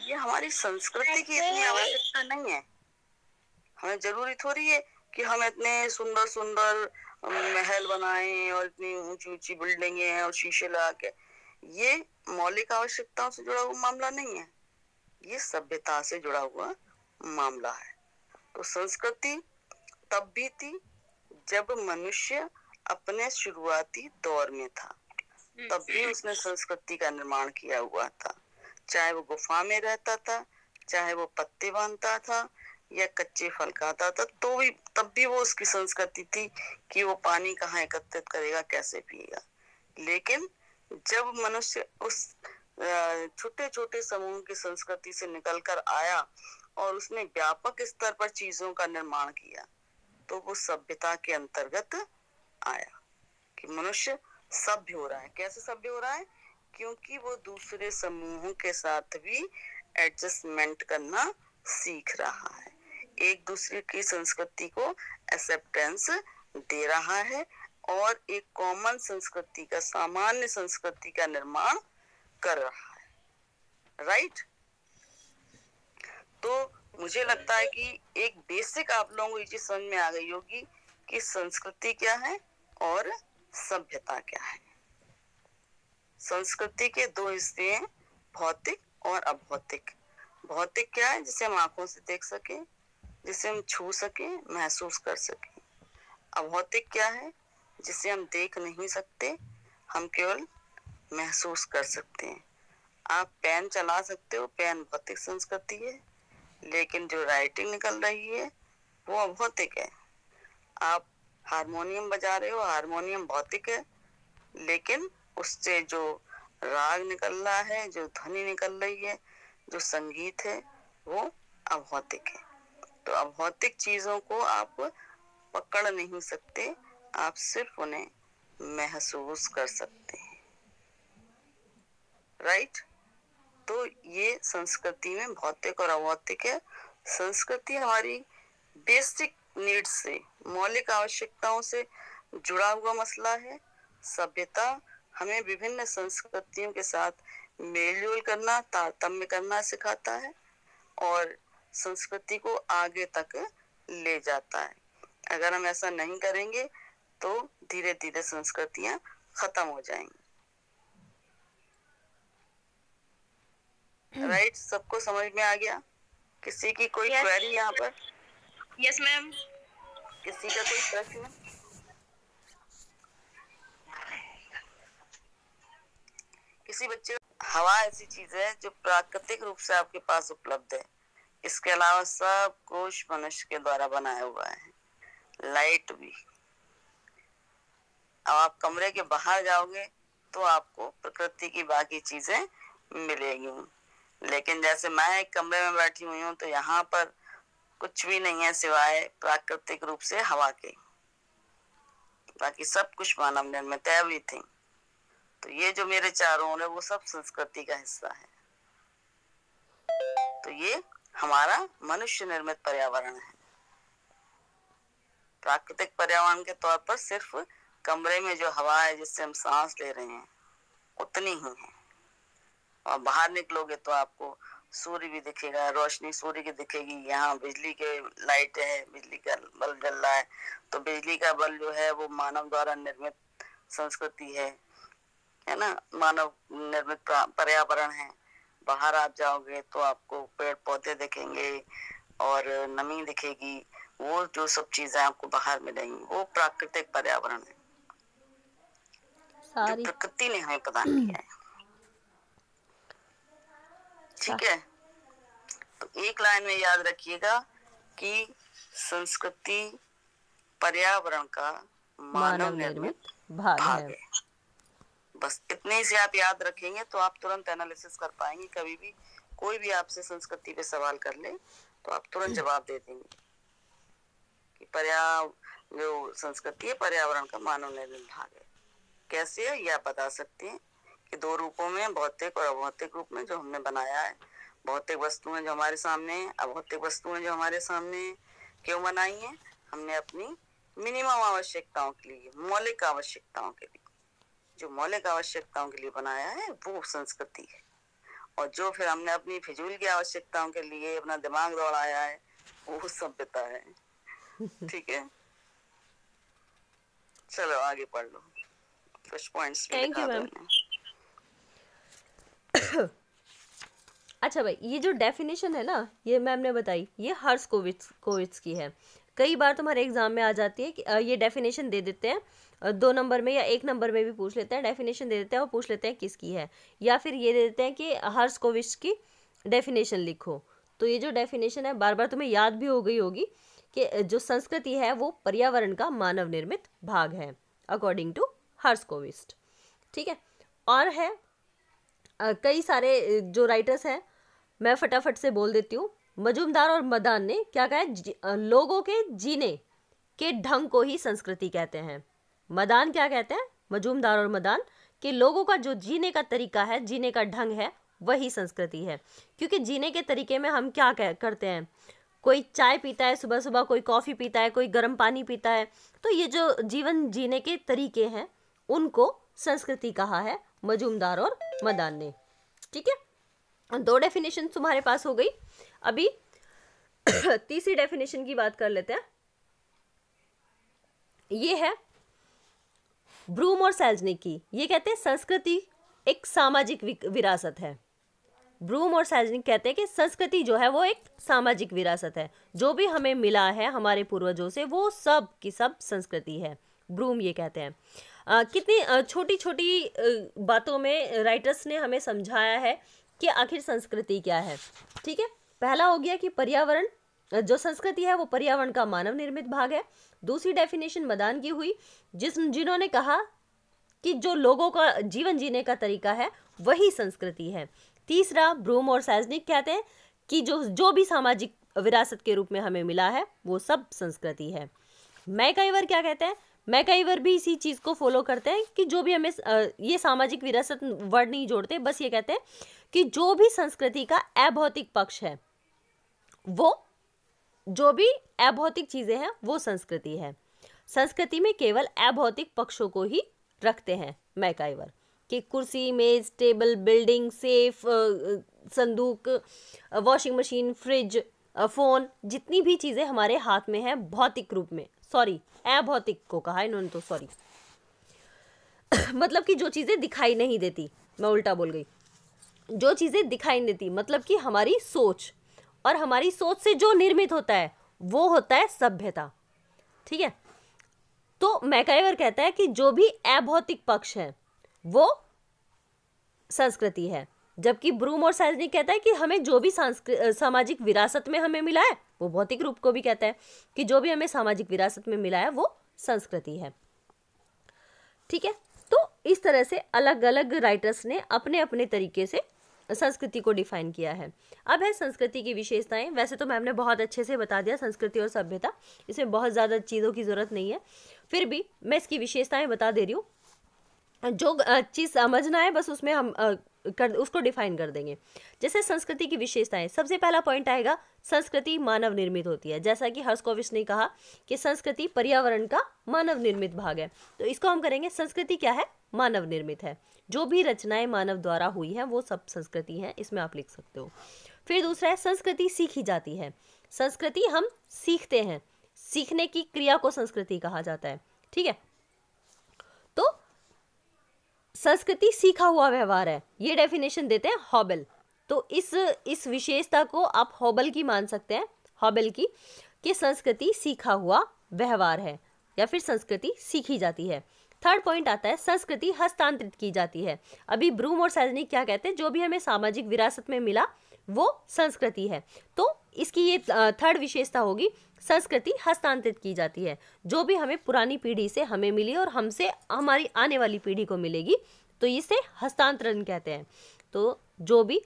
ये हमारी संस्कृति की इतनी आवश्यकता नहीं है। हमें जरूरी थोड़ी है कि हम इतने सुंदर सुंदर महल बनाएं और इतनी ऊंची ऊंची बिल्डिंगें हैं और शीशे लगा के। ये मौलिक आवश्यकताओं से जुड़ा हुआ मामला नहीं है, ये सभ्यता से जुड़ा हुआ मामला है। तो संस्कृति तब भी थी जब मनुष्य अपने शुरुआती दौर में था, तब भी उसने संस्कृति का निर्माण किया हुआ था। चाहे वो गुफा में रहता था, चाहे वो पत्ते बांधता था या कच्चे फल खाता था, तो भी तब भी वो उसकी संस्कृति थी कि वो पानी कहाँ एकत्रित करेगा, कैसे पिएगा। लेकिन जब मनुष्य उस छोटे छोटे समूह की संस्कृति से निकलकर आया और उसने व्यापक स्तर पर चीजों का निर्माण किया, तो वो सभ्यता के अंतर्गत आया कि मनुष्य सभ्य हो रहा है। कैसे सभ्य हो रहा है? क्योंकि वो दूसरे समूहों के साथ भी एडजस्टमेंट करना सीख रहा है, एक दूसरे की संस्कृति को एक्सेप्टेंस दे रहा है और एक कॉमन संस्कृति का, सामान्य संस्कृति का निर्माण कर रहा है। राइट? तो मुझे लगता है कि एक बेसिक आप लोगों को ये चीज समझ में आ गई होगी कि संस्कृति क्या है और सभ्यता क्या है। संस्कृति के दो हिस्से हैं, भौतिक और अभौतिक। भौतिक क्या है? जिसे हम आंखों से देख सके, जिसे हम छू सके, महसूस कर सके। अभौतिक क्या है? जिसे हम देख नहीं सकते, हम केवल महसूस कर सकते हैं। आप पेन चला सकते हो, पेन भौतिक संस्कृति है, लेकिन जो राइटिंग निकल रही है वो अभौतिक है। आप हारमोनियम बजा रहे हो, हारमोनियम भौतिक है, लेकिन उससे जो राग निकल रहा है, जो ध्वनि निकल रही है, जो संगीत है, वो अभौतिक है। तो अभौतिक चीजों को आप पकड़ नहीं सकते, आप सिर्फ उन्हें महसूस कर सकते हैं। राइट? तो ये संस्कृति में भौतिक और अभौतिक है। संस्कृति हमारी बेसिक नीड्स से, मौलिक आवश्यकताओं से जुड़ा हुआ मसला है। सभ्यता हमें विभिन्न संस्कृतियों के साथ मेलजोल करना, तारतम्य करना सिखाता है और संस्कृति को आगे तक ले जाता है। अगर हम ऐसा नहीं करेंगे तो धीरे धीरे संस्कृतियां खत्म हो जाएंगी। राइट? सबको समझ में आ गया? किसी की कोई क्वेरी यहाँ पर? Yes ma'am. किसी का कोई प्रश्न? किसी बच्चे? हवा ऐसी चीज है जो प्राकृतिक रूप से आपके पास उपलब्ध है, इसके अलावा सब कुछ मनुष्य के द्वारा बनाया हुआ है, लाइट भी। अब आप कमरे के बाहर जाओगे तो आपको प्रकृति की बाकी चीजें मिलेगी, लेकिन जैसे मैं एक कमरे में बैठी हुई हूँ तो यहाँ पर कुछ भी नहीं है सिवाय प्राकृतिक रूप से हवा के, बाकी सब कुछ मानव निर्मित है, एवरीथिंग। तो ये जो मेरे चारों ओर है वो सब संस्कृति का हिस्सा है। तो ये हमारा मनुष्य निर्मित पर्यावरण है। प्राकृतिक पर्यावरण के तौर पर सिर्फ कमरे में जो हवा है जिससे हम सांस ले रहे हैं उतनी ही है। और बाहर निकलोगे तो आपको सूर्य भी दिखेगा, रोशनी सूर्य की दिखेगी। यहाँ बिजली के लाइट है, बिजली का बल्ब जल रहा है, तो बिजली का बल्ब जो है वो मानव द्वारा निर्मित संस्कृति है ना, मानव निर्मित पर्यावरण है। बाहर आप जाओगे तो आपको पेड़ पौधे दिखेंगे और नमी दिखेगी, वो जो सब चीजें आपको बाहर मिलेंगी वो प्राकृतिक पर्यावरण है जो प्रकृति ने हमें प्रदान किया है। ठीक है, तो एक लाइन में याद रखिएगा कि संस्कृति पर्यावरण का मानव निर्मित भाग है। बस इतने से आप याद रखेंगे तो आप तुरंत एनालिसिस कर पाएंगे। कभी भी कोई भी आपसे संस्कृति पे सवाल कर ले तो आप तुरंत जवाब दे देंगे कि जो संस्कृति है पर्यावरण का मानव निर्मित भाग है। कैसे है ये आप बता सकते हैं कि दो रूपों में, भौतिक और अभौतिक रूप में जो हमने बनाया है। भौतिक वस्तुएं जो हमारे सामने है, अभौतिक वस्तुएं जो हमारे सामने है, क्यों बनाई है? हमने अपनी मिनिमम आवश्यकताओं के लिए, मौलिक आवश्यकताओं के लिए, जो मौलिक आवश्यकताओं के लिए बनाया है वो संस्कृति है। और जो फिर हमने अपनी फिजूल की आवश्यकताओं के लिए अपना दिमाग दौड़ाया है वो सभ्यता है। ठीक है, चलो आगे पढ़ लो कुछ पॉइंट्स। Thank you ma'am. अच्छा भाई, ये जो डेफिनेशन है ना, ये मैम ने बताई, ये हर्शकोविट्ज की है। कई बार तुम्हारे एग्जाम में आ जाती है कि ये डेफिनेशन दे देते हैं, 2 नंबर में या 1 नंबर में भी पूछ लेते हैं, डेफिनेशन दे देते हैं और पूछ लेते हैं किसकी है, या फिर ये दे देते हैं कि हर्शकोविट्ज की डेफिनेशन लिखो। तो ये जो डेफिनेशन है बार बार तुम्हें याद भी हो गई होगी कि जो संस्कृति है वो पर्यावरण का मानव निर्मित भाग है अकॉर्डिंग टू हर्शकोविट्ज। ठीक है, और है कई सारे जो राइटर्स हैं, मैं फटाफट से बोल देती हूँ। मजूमदार और मदान ने क्या कहा है? लोगों के जीने के ढंग को ही संस्कृति कहते हैं। मदान क्या कहते हैं? मजूमदार और मदान कि लोगों का जो जीने का तरीका है, जीने का ढंग है, वही संस्कृति है। क्योंकि जीने के तरीके में हम क्या करते हैं, कोई चाय पीता है सुबह सुबह, कोई कॉफ़ी पीता है, कोई गर्म पानी पीता है, तो ये जो जीवन जीने के तरीके हैं उनको संस्कृति कहा है मजूमदार और मदान ने। ठीक है, 2 डेफिनेशन तुम्हारे पास हो गई। अभी तीसरी डेफिनेशन की बात कर लेते हैं। ये है ब्रूम और सेल्जनिक की। ये कहते हैं संस्कृति एक सामाजिक विरासत है। ब्रूम और सेल्जनिक कहते हैं कि संस्कृति जो है वो एक सामाजिक विरासत है, जो भी हमें मिला है हमारे पूर्वजों से वो सब की सब संस्कृति है। ब्रूम ये कहते हैं। कितनी छोटी छोटी बातों में राइटर्स ने हमें समझाया है कि आखिर संस्कृति क्या है। ठीक है, पहला हो गया कि पर्यावरण, जो संस्कृति है वो पर्यावरण का मानव निर्मित भाग है। दूसरी डेफिनेशन मदान की हुई, जिन्होंने कहा कि जो लोगों का जीवन जीने का तरीका है वही संस्कृति है। तीसरा ब्रूम और सेल्जनिक कहते हैं कि जो भी सामाजिक विरासत के रूप में हमें मिला है वो सब संस्कृति है। मैकाइवर क्या कहते हैं? मैकाइवर भी इसी चीज़ को फॉलो करते हैं कि जो भी हमें ये सामाजिक विरासत वर्ड नहीं जोड़ते, बस ये कहते हैं कि जो भी संस्कृति का अभौतिक पक्ष है, वो जो भी अभौतिक चीज़ें हैं वो संस्कृति है। संस्कृति में केवल अभौतिक पक्षों को ही रखते हैं मैकाइवर, कि कुर्सी, मेज, टेबल, बिल्डिंग, सेफ, संदूक, वॉशिंग मशीन, फ्रिज, फ़ोन, जितनी भी चीज़ें हमारे हाथ में हैं भौतिक रूप में, सॉरी अभौतिक को कहा इन्होंने तो, सॉरी मतलब कि जो चीज़ें दिखाई नहीं देती, मैं उल्टा बोल गई, जो चीज़ें दिखाई नहीं देती मतलब कि हमारी सोच, और हमारी सोच से जो निर्मित होता है वो होता है सभ्यता। ठीक है, तो मैकाइवर कहता है कि जो भी अभौतिक पक्ष है वो संस्कृति है, जबकि ब्रूम और सेल्जनिक कहता है कि हमें जो भी सामाजिक विरासत में हमें मिला है, वो भौतिक रूप को भी कहता है कि जो भी हमें सामाजिक विरासत में मिला है वो संस्कृति है। ठीक है, तो इस तरह से अलग अलग राइटर्स ने अपने अपने तरीके से संस्कृति को डिफाइन किया है। अब है संस्कृति की विशेषताएं। वैसे तो मैम ने बहुत अच्छे से बता दिया संस्कृति और सभ्यता, इसमें बहुत ज़्यादा चीज़ों की ज़रूरत नहीं है, फिर भी मैं इसकी विशेषताएं बता दे रही हूँ। जो चीज़ समझना है बस उसमें हम उसको डिफाइन कर देंगे। जैसे संस्कृति की विशेषताएं, सबसे पहला पॉइंट आएगा संस्कृति मानव निर्मित होती है। जैसा कि हर्स्कोविस ने कहा कि संस्कृति पर्यावरण का मानव निर्मित भाग है, तो इसको हम करेंगे संस्कृति क्या है, मानव निर्मित है। जो भी रचनाएं मानव द्वारा हुई हैं वो सब संस्कृति हैं, इसमें आप लिख सकते हो। फिर दूसरा है संस्कृति सीखी जाती है। संस्कृति हम सीखते हैं, सीखने की क्रिया को संस्कृति कहा जाता है। ठीक है, तो संस्कृति सीखा हुआ व्यवहार है, ये डेफिनेशन देते हैं हॉबल। तो इस विशेषता को आप हॉबल की मान सकते हैं, हॉबल की, कि संस्कृति सीखा हुआ व्यवहार है या फिर संस्कृति सीखी जाती है। थर्ड पॉइंट आता है संस्कृति हस्तांतरित की जाती है। अभी ब्रूम और सेजनिक क्या कहते हैं, जो भी हमें सामाजिक विरासत में मिला वो संस्कृति है। तो इसकी ये थर्ड विशेषता होगी, संस्कृति हस्तांतरित की जाती है। जो भी हमें पुरानी पीढ़ी से हमें मिली और हमसे हमारी आने वाली पीढ़ी को मिलेगी, तो इसे हस्तांतरण कहते हैं। तो जो भी,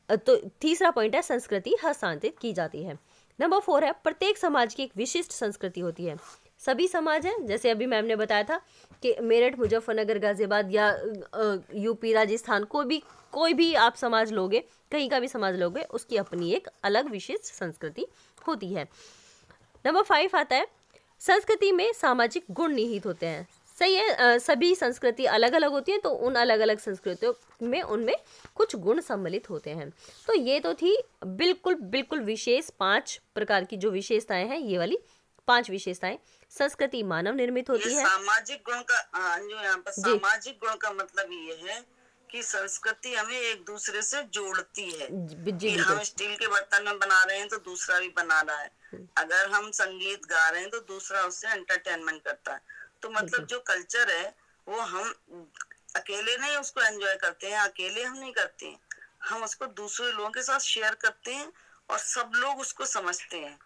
तो तीसरा पॉइंट है संस्कृति हस्तांतरित की जाती है। नंबर 4 है प्रत्येक समाज की एक विशिष्ट संस्कृति होती है। सभी समाज हैं, जैसे अभी मैम ने बताया था कि मेरठ, मुजफ्फरनगर, गाजियाबाद या यूपी, राजस्थान, कोई भी आप समाज लोगे, कहीं का भी समाज लोगे, उसकी अपनी एक अलग विशिष्ट संस्कृति होती है। नंबर 5 आता है संस्कृति में सामाजिक गुण निहित होते हैं। सही है, सभी संस्कृति अलग अलग होती है, तो उन अलग अलग संस्कृतियों में उनमें कुछ गुण सम्मिलित होते हैं। तो ये तो थी बिल्कुल विशेष 5 प्रकार की जो विशेषताएं हैं, ये वाली 5 विशेषताएं। संस्कृति मानव निर्मित होती है। सामाजिक गुण का जो यहाँ पर सामाजिक गुण का मतलब ये है कि संस्कृति हमें एक दूसरे से जोड़ती है। कि हम स्टील के बर्तन में बना रहे हैं तो दूसरा भी बना रहा है, अगर हम संगीत गा रहे हैं तो दूसरा उससे एंटरटेनमेंट करता है। तो मतलब जो कल्चर है वो हम अकेले नहीं उसको एंजॉय करते हैं, अकेले हम नहीं करते हैं, हम उसको दूसरे लोगों के साथ शेयर करते हैं और सब लोग उसको समझते हैं,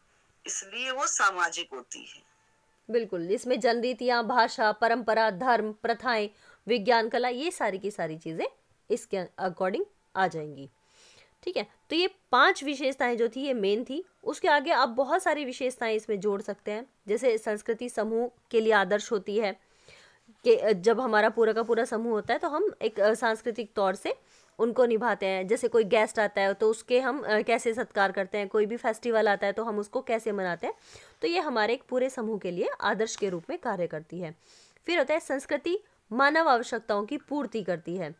इसलिए वो सामाजिक होती है। बिल्कुल, इसमें जनरीतियाँ, भाषा, परंपरा, धर्म, प्रथाएं, विज्ञान, कला, ये सारी की सारी चीज़ें इसके अकॉर्डिंग आ जाएंगी। ठीक है, तो ये 5 विशेषताएं जो थी ये मेन थी। उसके आगे आप बहुत सारी विशेषताएं इसमें जोड़ सकते हैं। जैसे संस्कृति समूह के लिए आदर्श होती है कि जब हमारा पूरा का पूरा समूह होता है तो हम एक सांस्कृतिक तौर से उनको निभाते हैं। जैसे कोई गेस्ट आता है तो उसके हम कैसे सत्कार करते हैं, कोई भी फेस्टिवल आता है तो हम उसको कैसे मनाते हैं। तो ये हमारे एक पूरे समूह के लिए आदर्श के रूप में कार्य करती है। फिर होता है संस्कृति मानव आवश्यकताओं की पूर्ति करती है।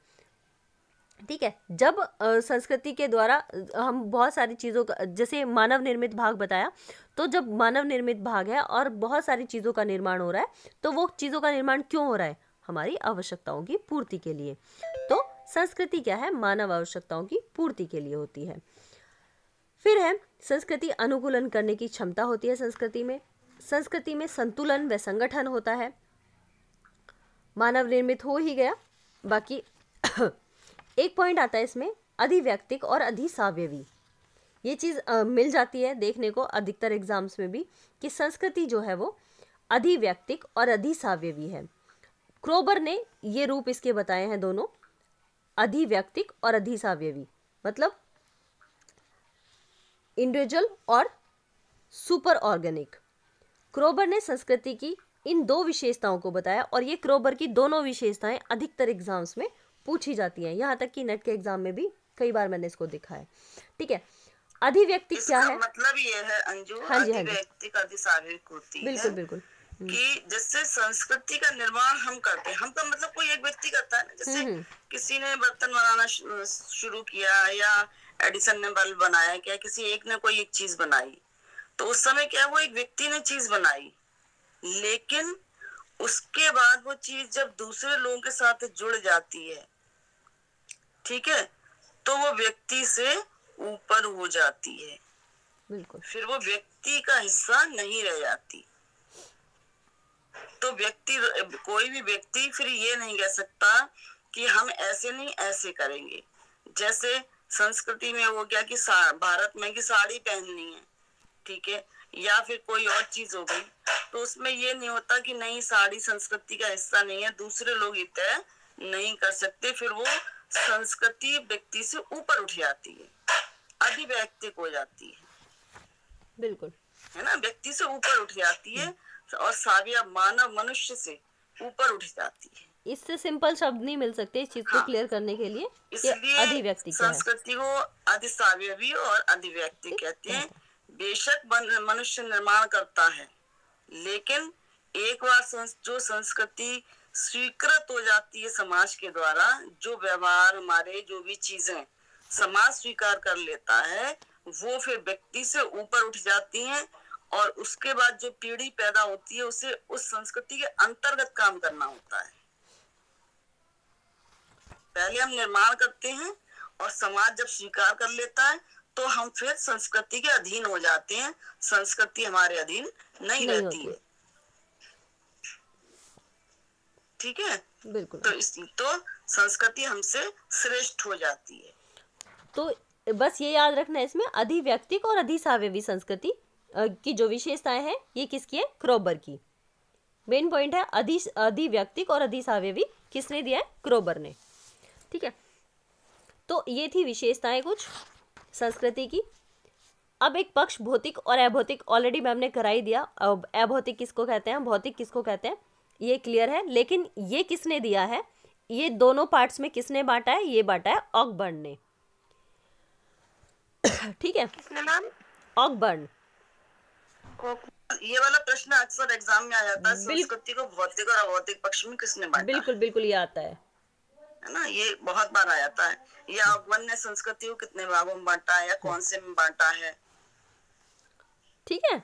ठीक है, जब संस्कृति के द्वारा हम बहुत सारी चीज़ों का, जैसे मानव निर्मित भाग बताया, तो जब मानव निर्मित भाग है और बहुत सारी चीज़ों का निर्माण हो रहा है, तो वो चीज़ों का निर्माण क्यों हो रहा है, हमारी आवश्यकताओं की पूर्ति के लिए। तो संस्कृति क्या है, मानव आवश्यकताओं की पूर्ति के लिए होती है। फिर है संस्कृति अनुकूलन करने की क्षमता होती है। संस्कृति में संतुलन व संगठन होता है। मानव निर्मित हो ही गया, बाकी एक पॉइंट आता है इसमें अधिव्यक्तिक और अधिसावयवी। ये चीज़ मिल जाती है देखने को अधिकतर एग्जाम्स में भी कि संस्कृति जो है वो अधिव्यक्तिक और अधिसावयवी है। क्रोबर ने ये रूप इसके बताए हैं दोनों, अधिव्यक्तिक और अधिसावयवी, मतलब इंडिविजुअल और सुपर ऑर्गेनिक। क्रोबर ने संस्कृति की इन 2 विशेषताओं को बताया और ये क्रोबर की दोनों विशेषताएं अधिकतर एग्जाम्स में पूछी जाती हैं, यहाँ तक कि नेट के एग्जाम में भी कई बार मैंने इसको दिखा है। ठीक है, अधिव्यक्तिक क्या है, मतलब ये है अंजू, अधिव्यक्तिक अधिसावयविक होती है। बिल्कुल कि जिससे संस्कृति का निर्माण हम करते हैं, हम तो मतलब कोई एक व्यक्ति करता है ना, जैसे किसी ने बर्तन बनाना शुरू किया या एडिसन ने बल्ब बनाया, क्या किसी एक ने कोई एक चीज बनाई, तो उस समय क्या वो एक व्यक्ति ने चीज बनाई, लेकिन उसके बाद वो चीज जब दूसरे लोगों के साथ जुड़ जाती है, ठीक है, तो वो व्यक्ति से ऊपर हो जाती है। बिल्कुल, फिर वो व्यक्ति का हिस्सा नहीं रह जाती। तो कोई भी व्यक्ति फिर ये नहीं कह सकता कि हम ऐसे नहीं ऐसे करेंगे। जैसे संस्कृति में वो क्या कि भारत में की साड़ी पहननी है, ठीक है, या फिर कोई और चीज हो गई, तो उसमें ये नहीं होता कि नहीं साड़ी संस्कृति का हिस्सा नहीं है, दूसरे लोग तय नहीं कर सकते, फिर वो संस्कृति व्यक्ति से ऊपर उठ जाती है, अधिव्यक्तिक हो जाती है। बिल्कुल, है ना, व्यक्ति से ऊपर उठ जाती है और साविया मानव मनुष्य से ऊपर उठ जाती है। इससे सिंपल शब्द नहीं मिल सकते इस चीज को क्लियर करने के लिए कि इसलिए अधिव्यक्ति क्या है। संस्कृति को अधिसावयवी और अधिव्यक्ति कहते हैं। बेशक मनुष्य निर्माण करता है, लेकिन एक बार जो संस्कृति स्वीकृत हो जाती है समाज के द्वारा, जो व्यवहार हमारे जो भी चीजें समाज स्वीकार कर लेता है, वो फिर व्यक्ति से ऊपर उठ जाती हैं और उसके बाद जो पीढ़ी पैदा होती है उसे उस संस्कृति के अंतर्गत काम करना होता है। पहले हम निर्माण करते हैं और समाज जब स्वीकार कर लेता है तो हम फिर संस्कृति के अधीन हो जाते हैं, संस्कृति हमारे अधीन नहीं रहती है। ठीक है, बिल्कुल। तो संस्कृति हमसे श्रेष्ठ हो जाती है। तो बस ये याद रखना है इसमें, अधिव्यक्तिक और अधिसावयवी संस्कृति की जो विशेषताएं हैं ये किसकी है? क्रोबर की। मेन पॉइंट है अधिव्यक्तिक और अधिसावयवी किसने दिया है? क्रोबर ने। ठीक है, तो ये थी विशेषताएं कुछ संस्कृति की। अब एक पक्ष भौतिक और अभौतिक ऑलरेडी मैम ने करा ही दिया। अब अभौतिक किसको कहते हैं, भौतिक किसको कहते हैं, ये क्लियर है। लेकिन ये किसने दिया है, ये दोनों पार्ट्स में किसने बांटा है? ये बांटा है ऑकबर्न ने। ठीक है, ऑकबर्न। ये वाला प्रश्न अक्सर एग्जाम में आ जाता है, संस्कृति को भौतिक और अभौतिक पक्ष में किसने बांटा? बिल्कुल बिल्कुल, ये आता है ना, ये बहुत बार आ जाता है। या ऑकबर्न ने संस्कृति को कितने भागों में बांटा है या कौन से में बांटा है? ठीक है,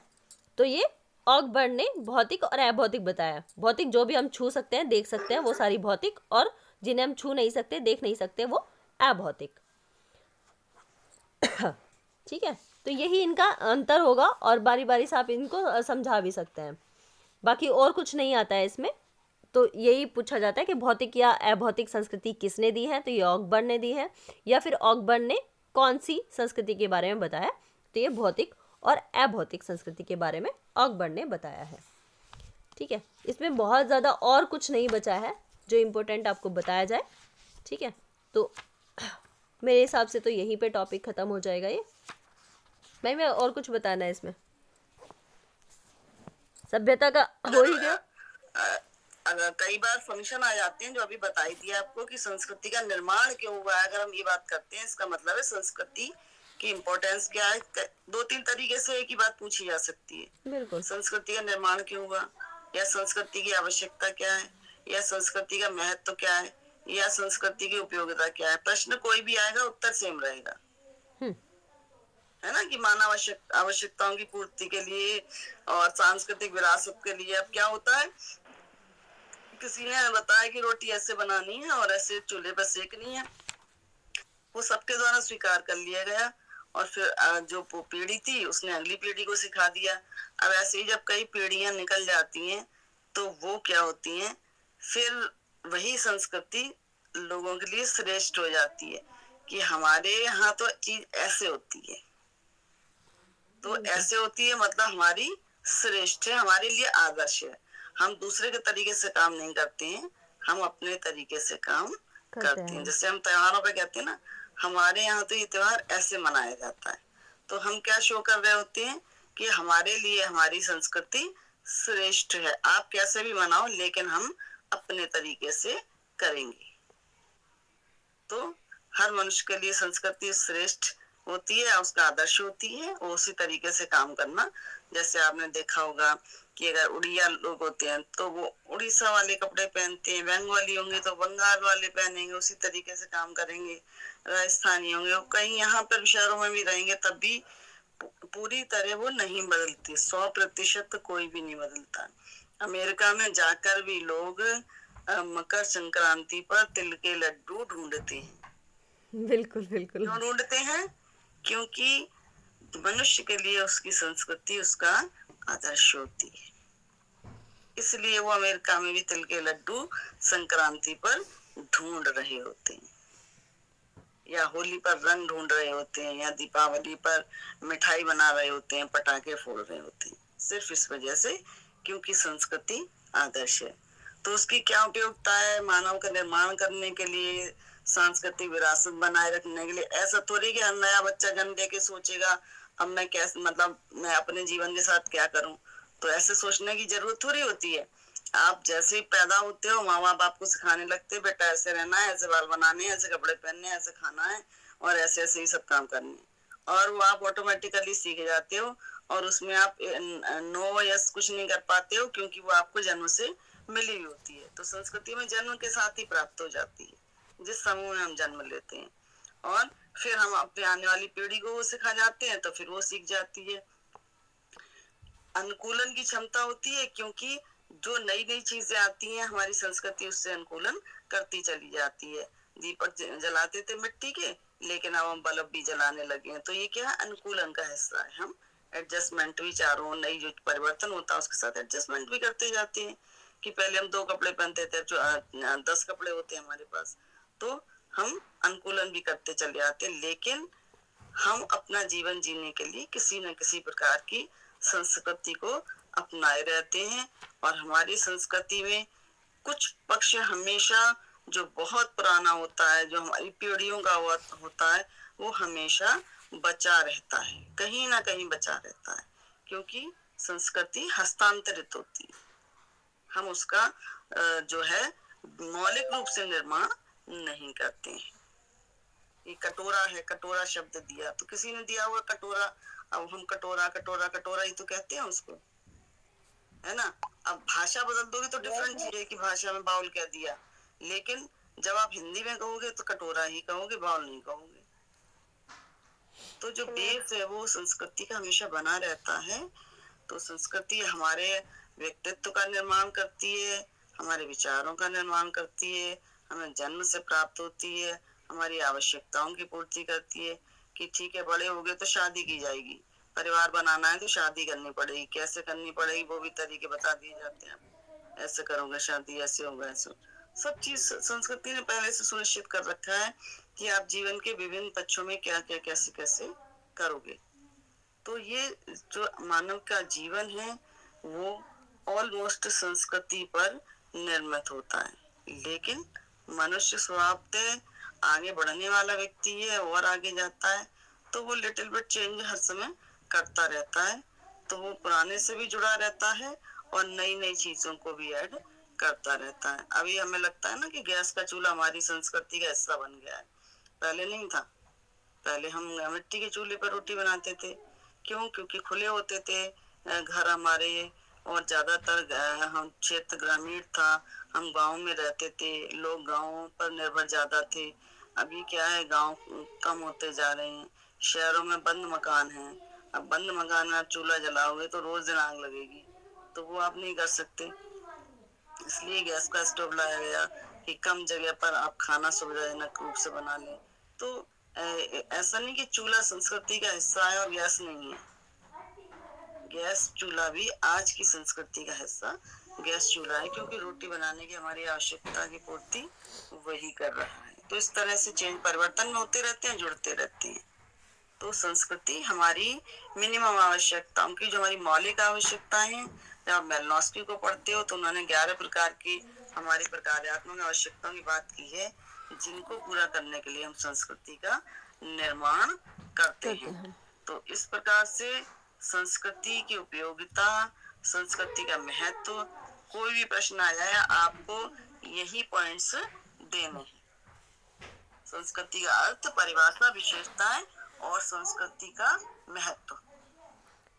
तो ये ऑकबर्न ने भौतिक और अभौतिक बताया। भौतिक जो भी हम छू सकते हैं, देख सकते हैं, वो सारी भौतिक, और जिन्हें हम छू नहीं सकते, देख नहीं सकते, वो अभौतिक। ठीक है, तो यही इनका अंतर होगा और बारी बारी से आप इनको समझा भी सकते हैं। बाकी और कुछ नहीं आता है इसमें। तो यही पूछा जाता है कि भौतिक या अभौतिक संस्कृति किसने दी है, तो ये ऑकबर्न ने दी है। या फिर ऑकबर्न ने कौन सी संस्कृति के बारे में बताया, तो ये भौतिक और अभौतिक संस्कृति के बारे में ऑकबर्न ने बताया है। ठीक है, इसमें बहुत ज़्यादा और कुछ नहीं बचा है जो इम्पोर्टेंट आपको बताया जाए। ठीक है, तो मेरे हिसाब से तो यहीं पे टॉपिक ख़त्म हो जाएगा ये। मैं और कुछ बताना है इसमें? सभ्यता का हो ही गया। अगर कई बार फंक्शन आ जाते हैं जो अभी बताई दिया आपको कि संस्कृति का निर्माण क्यों हुआ है, अगर हम ये बात करते हैं इसका मतलब है संस्कृति की इम्पोर्टेंस क्या है। 2-3 तरीके से एक ही बात पूछी जा सकती है। बिल्कुल, संस्कृति का निर्माण क्यों हुआ, या संस्कृति की आवश्यकता क्या है, या संस्कृति का महत्व क्या है, या संस्कृति की उपयोगिता क्या है। प्रश्न कोई भी आएगा उत्तर सेम रहेगा, है ना, कि मानव आवश्यकताओं की पूर्ति के लिए और सांस्कृतिक विरासत के लिए। अब क्या होता है, किसी ने बताया कि रोटी ऐसे बनानी है और ऐसे चूल्हे पर सेकनी है, वो सबके द्वारा स्वीकार कर लिया गया और फिर जो पीढ़ी थी उसने अगली पीढ़ी को सिखा दिया। अब ऐसे ही जब कई पीढ़ियां निकल जाती हैं तो वो क्या होती हैं, फिर वही संस्कृति लोगों के लिए श्रेष्ठ हो जाती है कि हमारे यहाँ तो चीज ऐसे होती है, तो ऐसे होती है मतलब हमारी श्रेष्ठ है, हमारे लिए आदर्श है। हम दूसरे के तरीके से काम नहीं करते हैं, हम अपने तरीके से काम करते हैं। जैसे हम त्योहारों पे कहते हैं ना, हमारे यहाँ तो ये त्योहार ऐसे मनाया जाता है, तो हम क्या शो कर रहे होते हैं कि हमारे लिए हमारी संस्कृति श्रेष्ठ है। आप कैसे भी मनाओ लेकिन हम अपने तरीके से करेंगे। तो हर मनुष्य के लिए संस्कृति श्रेष्ठ होती है, उसका आदर्श होती है, वो उसी तरीके से काम करना। जैसे आपने देखा होगा कि अगर उड़िया लोग होते हैं तो वो उड़ीसा वाले कपड़े पहनते हैं, बंगाली होंगे तो बंगाल वाले पहनेंगे, उसी तरीके से काम करेंगे। राजस्थानी होंगे, कहीं यहाँ पर शहरों में भी रहेंगे तब भी पूरी तरह वो नहीं बदलती, 100% कोई भी नहीं बदलता। अमेरिका में जाकर भी लोग मकर संक्रांति पर तिल के लड्डू ढूंढते हैं। बिल्कुल बिल्कुल, क्यों ढूंढते हैं? क्योंकि मनुष्य के लिए उसकी संस्कृति उसका आदर्श होती है, इसलिए वो अमेरिका में भी तिल के लड्डू संक्रांति पर ढूंढ रहे होते हैं, या होली पर रंग ढूंढ रहे होते हैं, या दीपावली पर मिठाई बना रहे होते हैं, पटाखे फोड़ रहे होते हैं, सिर्फ इस वजह से क्योंकि संस्कृति आदर्श है। तो उसकी क्या उपयोगिता है? मानव का निर्माण करने के लिए, सांस्कृतिक विरासत बनाए रखने के लिए। ऐसा थोड़ी कि हर नया बच्चा जन्म दे के सोचेगा अब मैं कैसे, मतलब मैं अपने जीवन के साथ क्या करूं, तो ऐसे सोचने की जरूरत थोड़ी होती है। आप जैसे ही पैदा होते हो माँ बाप आपको सिखाने लगते हैं बेटा ऐसे रहना है, ऐसे बाल बनाने हैं, ऐसे कपड़े पहनने हैं, ऐसे खाना है और ऐसे ऐसे ही सब काम करने हैं। और वो आप ऑटोमेटिकली सीख जाते हो और उसमें आप नो यस कुछ नहीं कर पाते हो, क्योंकि वो आपको जन्म से मिली हुई होती है। तो संस्कृति में जन्म के साथ ही प्राप्त हो जाती है, जिस समूह में हम जन्म लेते हैं। और फिर हम अपने आने वाली पीढ़ी को वो सिखा जाते हैं, तो फिर वो सीख जाती है। अनुकूलन की क्षमता होती है, क्योंकि जो नई नई चीजें आती हैं हमारी संस्कृति उससे अनुकूलन करती चली जाती है। दीपक जलाते थे मिट्टी के, लेकिन अब हम बल्ब भी जलाने लगे हैं, तो ये क्या है, अनुकूलन का हिस्सा है। हम एडजस्टमेंट भी चारों नई जो परिवर्तन होता है उसके साथ एडजस्टमेंट भी करते जाते हैं। कि पहले हम 2 कपड़े पहनते थे, जो 10 कपड़े होते हैं हमारे पास, तो हम अनुकूलन भी करते चले जाते हैं। लेकिन हम अपना जीवन जीने के लिए किसी न किसी प्रकार की संस्कृति को अपनाए रहते हैं। और हमारी संस्कृति में कुछ पक्ष हमेशा जो बहुत पुराना होता है, जो हमारी पीढ़ियों का होता है, वो हमेशा बचा रहता है, कहीं ना कहीं बचा रहता है, क्योंकि संस्कृति हस्तांतरित होती है। हम उसका जो है मौलिक रूप से निर्माण नहीं करते हैं। ये कटोरा है, कटोरा शब्द दिया तो किसी ने दिया हुआ कटोरा, अब हम कटोरा कटोरा कटोरा ही तो कहते हैं उसको, है ना। अब भाषा बदल दोगे तो डिफरेंट चीज है कि भाषा में बाउल कह दिया, लेकिन जब आप हिंदी में कहोगे तो कटोरा ही कहोगे, बाउल नहीं कहोगे। तो जो बेस है वो संस्कृति का हमेशा बना रहता है। तो संस्कृति हमारे व्यक्तित्व का निर्माण करती है, हमारे विचारों का निर्माण करती है, हमें जन्म से प्राप्त होती है, हमारी आवश्यकताओं की पूर्ति करती है। कि ठीक है बड़े हो गए तो शादी की जाएगी, परिवार बनाना है तो शादी करनी पड़ेगी, कैसे करनी पड़ेगी वो भी तरीके बता दिए जाते हैं। ऐसे करोगे शादी, ऐसे होगा, ऐसे सब चीज संस्कृति ने पहले से सुनिश्चित कर रखा है कि आप जीवन के विभिन्न पक्षों में क्या क्या कैसे कैसे करोगे। तो ये जो मानव का जीवन है वो ऑलमोस्ट संस्कृति पर निर्मित होता है। लेकिन मनुष्य स्वभावतः आगे बढ़ने वाला व्यक्ति है और आगे जाता है, तो वो लिटिल बिट चेंज हर समय करता रहता है। तो वो पुराने से भी जुड़ा रहता है और नई नई चीजों को भी ऐड करता रहता है। अभी हमें लगता है ना कि गैस का चूल्हा हमारी संस्कृति का हिस्सा बन गया है, पहले नहीं था। पहले हम मिट्टी के चूल्हे पर रोटी बनाते थे। क्यों? क्योंकि खुले होते थे घर हमारे, और ज्यादातर हम क्षेत्र ग्रामीण था, हम गांव में रहते थे, लोग गांवों पर निर्भर ज्यादा थे। अभी क्या है, गांव कम होते जा रहे हैं, शहरों में बंद मकान है। अब बंद मकान में आप चूल्हा जलाओगे तो रोज दिन आग लगेगी, तो वो आप नहीं कर सकते। इसलिए गैस का स्टोव लाया गया कि कम जगह पर आप खाना सुविधाजनक रूप से बना लें। तो ऐसा नहीं कि चूल्हा संस्कृति का हिस्सा है और गैस नहीं है। गैस चूल्हा भी आज की संस्कृति का हिस्सा गैस चूल्हा है, क्योंकि रोटी बनाने की हमारी आवश्यकता की पूर्ति वही कर रहा है। तो इस तरह से चेंज परिवर्तन होते रहते हैं, जुड़ते रहते हैं। तो संस्कृति हमारी मिनिमम आवश्यकताओं की, जो हमारी मौलिक आवश्यकताएं हैं, जब आप मेलनोस्की को पढ़ते हो तो उन्होंने 11 प्रकार की हमारी प्रकार्यात्मक आवश्यकताओं की बात की है, जिनको पूरा करने के लिए हम संस्कृति का निर्माण करते हैं। तो इस प्रकार से संस्कृति की उपयोगिता, संस्कृति का महत्व, कोई भी प्रश्न आ जाए आपको यही पॉइंट्स देने हैं। संस्कृति का अर्थ, परिभाषा, विशेषताएं और संस्कृति का महत्व।